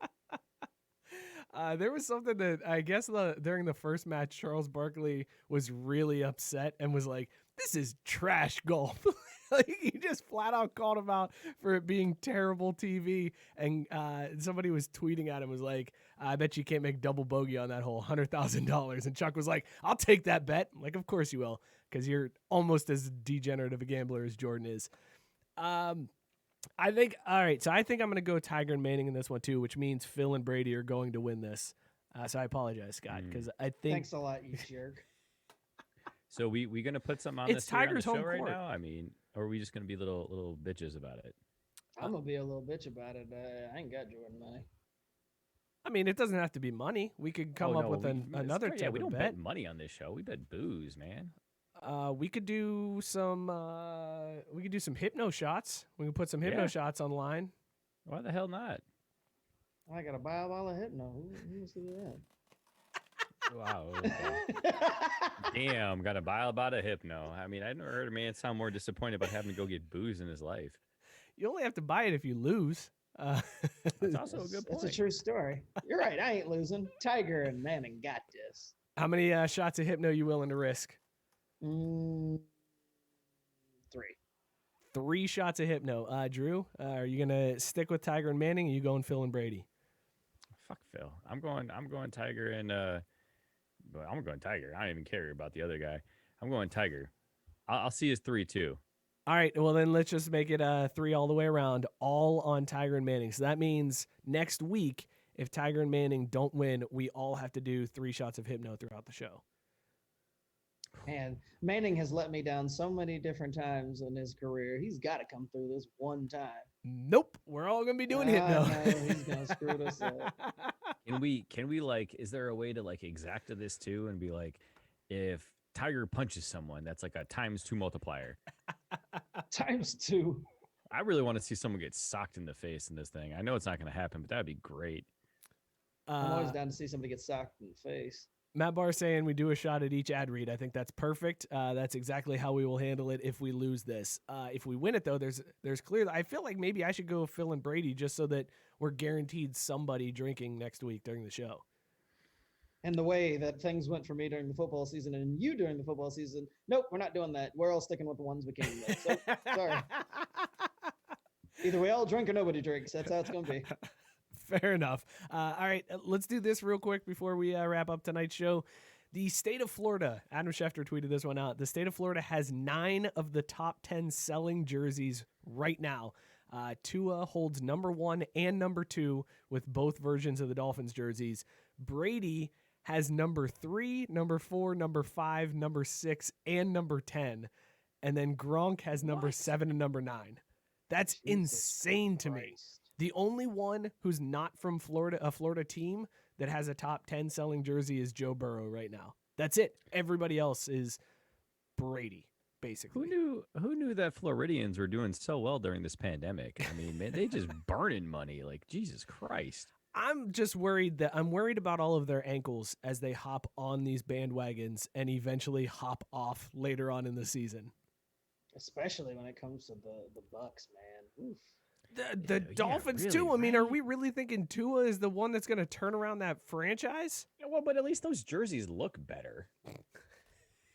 There was something that I guess during the first match, Charles Barkley was really upset and was like, "This is trash golf." Like, he just flat out called him out for it being terrible TV. And somebody was tweeting at him, was like, "I bet you can't make double bogey on that hole, $100,000." And Chuck was like, "I'll take that bet." I'm like, of course you will, because you're almost as degenerate of a gambler as Jordan is. I think, all right, so I think I'm going to go Tiger and Manning in this one too, which means Phil and Brady are going to win this. So I apologize, Scott, because I think... Thanks a lot, you jerk. So we going to put something on It's this here on the Tiger's show home right court. now? I mean, or are we just going to be little bitches about it? I'm going to be a little bitch about it. I ain't got Jordan money. I mean, it doesn't have to be money. We could come up with another type we of don't bet. bet money on this show. We bet booze, man. We could do some hypno shots. We can put some hypno shots online. Why the hell not? I got to buy a bottle of Hypno. Who wants to do that? Wow. Okay. Damn, got to buy about a Hypno. I mean, I never heard a man sound more disappointed about having to go get booze in his life. You only have to buy it if you lose. That's also a good point. It's a true story. You're right. I ain't losing. Tiger and Manning got this. How many shots of hypno you willing to risk? 3. 3 shots of hypno. Drew, are you gonna stick with Tiger and Manning? Or are you going Phil and Brady? Fuck Phil. I'm going Tiger and but I'm going Tiger. I don't even care about the other guy. I'm going Tiger. I'll see his 3 too. All right, well then let's just make it 3 all the way around, all on Tiger and Manning. So that means next week, if Tiger and Manning don't win, we all have to do 3 shots of hypno throughout the show. And Manning has let me down so many different times in his career. He's got to come through this one time. Nope, we're all gonna be doing hypno. No, he's gonna screw us up. Can we like, is there a way to like exacta this too and be like, if Tiger punches someone, that's like a ×2 multiplier. ×2. I really want to see someone get socked in the face in this thing. I know it's not going to happen, but that'd be great. I'm always down to see somebody get socked in the face. Matt Barr saying we do a shot at each ad read. I think that's perfect. That's exactly how we will handle it if we lose this. If we win it, though, there's clear. I feel like maybe I should go Phil and Brady just so that we're guaranteed somebody drinking next week during the show. And the way that things went for me during the football season and you during the football season, nope, we're not doing that. We're all sticking with the ones we came with. So, sorry. Either we all drink or nobody drinks. That's how it's going to be. Fair enough. All right, let's do this real quick before we wrap up tonight's show. The state of Florida, Adam Schefter tweeted this one out. The state of Florida has 9 of the top 10 selling jerseys right now. Tua holds number 1 and number 2 with both versions of the Dolphins jerseys. Brady has number 3, number 4, number 5, number 6, and number 10. And then Gronk has number 7 and number 9. That's insane to me. The only one who's not from Florida, a Florida team that has a top 10 selling jersey is Joe Burrow right now. That's it. Everybody else is Brady, basically. Who knew that Floridians were doing so well during this pandemic? I mean, man, they just burning money. Like, Jesus Christ. I'm just worried about all of their ankles as they hop on these bandwagons and eventually hop off later on in the season. Especially when it comes to the Bucks, man. Oof. The Dolphins really, too. I mean, right? are we really thinking Tua is the one that's going to turn around that franchise? Yeah, well, but at least those jerseys look better.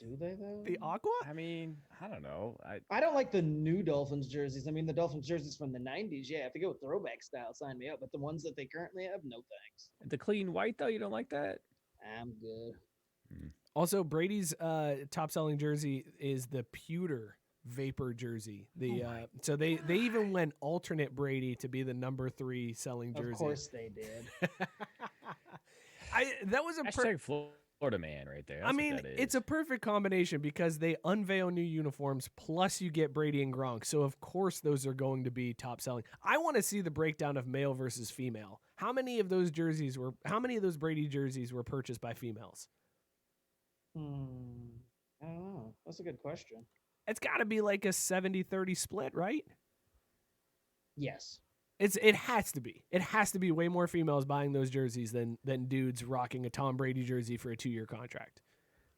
Do they though? The Aqua? I mean, I don't know. I don't like the new Dolphins jerseys. I mean, the Dolphins jerseys from the 90s, yeah. If you go with throwback style, sign me up. But the ones that they currently have, no thanks. The clean white, though, you don't like that? I'm good. Also, Brady's top selling jersey is the pewter vapor jersey. So they even went alternate Brady to be the number 3 selling jersey. Of course they did. That was a Hashtag Florida man right there. That's what that is. it's a perfect combination because they unveil new uniforms was you get Brady and Gronk. So of course those are going to be top selling. I want to see the breakdown of male versus female. How many of those Brady jerseys were purchased by females? I don't know. That's a good question. It's got to be like a 70-30 split, right? Yes. It has to be. It has to be way more females buying those jerseys than dudes rocking a Tom Brady jersey for a 2-year contract.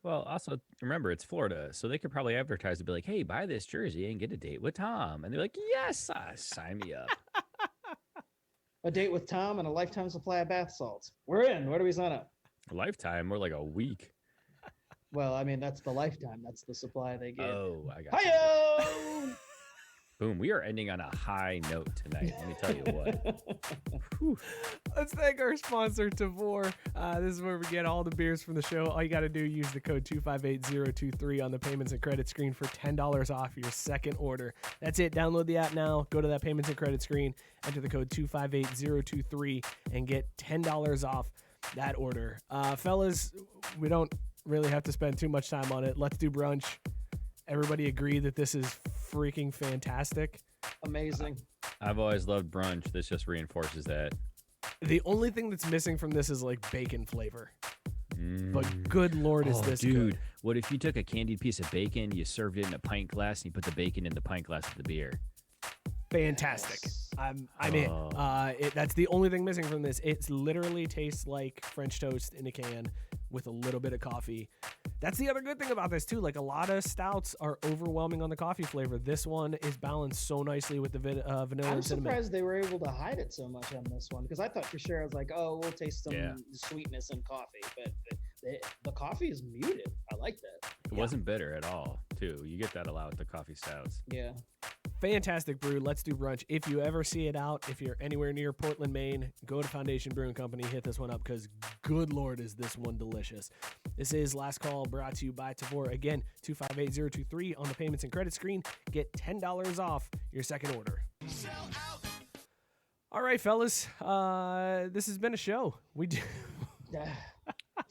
Well, also remember it's Florida, so they could probably advertise to be like, "Hey, buy this jersey and get a date with Tom," and they're like, "Yes, sign me up." A date with Tom and a lifetime supply of bath salts. We're in. Where do we sign up? A lifetime, more like a week. Well, I mean, that's the lifetime. That's the supply they get. Oh, I got you. Hi-yo! Boom. We are ending on a high note tonight. Let me tell you what. Whew. Let's thank our sponsor, Tavour. This is where we get all the beers from the show. All you got to do, use the code 258023 on the payments and credit screen for $10 off your second order. That's it. Download the app now. Go to that payments and credit screen. Enter the code 258023 and get $10 off that order. Fellas, we don't really have to spend too much time on it. Let's do brunch. Everybody agree that this is freaking fantastic. Amazing. I've always loved brunch. This just reinforces that. The only thing that's missing from this is like bacon flavor. But good Lord, is this dude, good. what if you took a candied piece of bacon, you served it in a pint glass, and you put the bacon in the pint glass of the beer? Fantastic. Yes. I'm in. That's the only thing missing from this. It literally tastes like French toast in a can with a little bit of coffee. That's the other good thing about this too. Like a lot of stouts are overwhelming on the coffee flavor. This one is balanced so nicely with the vanilla I'm and cinnamon. surprised they were able to hide it so much on this one because I thought for sure I was like, oh, we'll taste some sweetness in coffee, but the coffee is muted. I like that. It wasn't bitter at all, too. You get that a lot with the coffee stouts. Yeah. Fantastic brew. Let's do brunch. If you ever see it out, if you're anywhere near Portland, Maine, go to Foundation Brewing Company, hit this one up because good Lord is this one delicious. This is Last Call brought to you by Tavour. Again, 258023 on the payments and credit screen. Get $10 off your second order. All right, fellas. This has been a show. We do.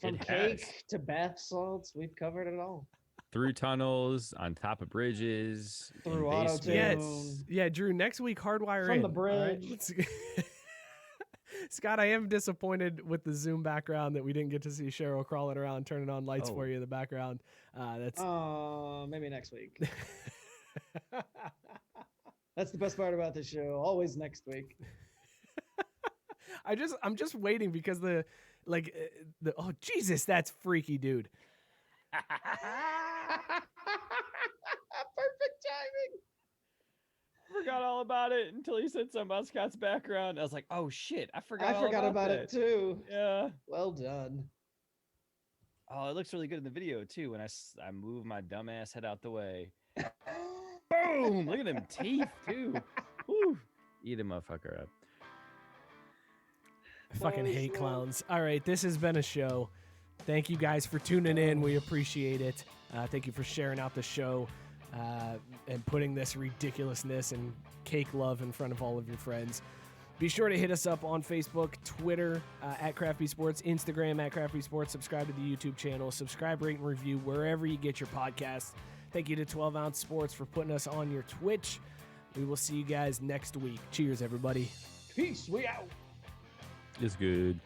From It cake has. to bath salts, we've covered it all. Through tunnels, on top of bridges, in Through auto basements. Yeah, Drew, next week, hardwire From in. the All right, bridge. let's- Scott, I am disappointed with the Zoom background that we didn't get to see Cheryl crawling around, turning on lights for Oh. you in the background. That's Maybe next week. That's the best part about this show. Always next week. I'm just waiting because Like, oh, Jesus, that's freaky, dude. Perfect timing. Forgot all about it until he said something about Scott's background. I was like, oh shit, I forgot about that. it too. Yeah. Well done. Oh, it looks really good in the video too when I move my dumbass head out the way. Boom! Look at them teeth too. Woo. Eat a motherfucker up. I fucking Nice, hate man. clowns. All right, this has been a show. Thank you guys for tuning in. We appreciate it. Thank you for sharing out the show and putting this ridiculousness and cake love in front of all of your friends. Be sure to hit us up on Facebook, Twitter, at Crafty Sports, Instagram at Crafty Sports. Subscribe to the YouTube channel. Subscribe, rate, and review wherever you get your podcasts. Thank you to 12 Ounce Sports for putting us on your Twitch. We will see you guys next week. Cheers, everybody. Peace. We out. It's good.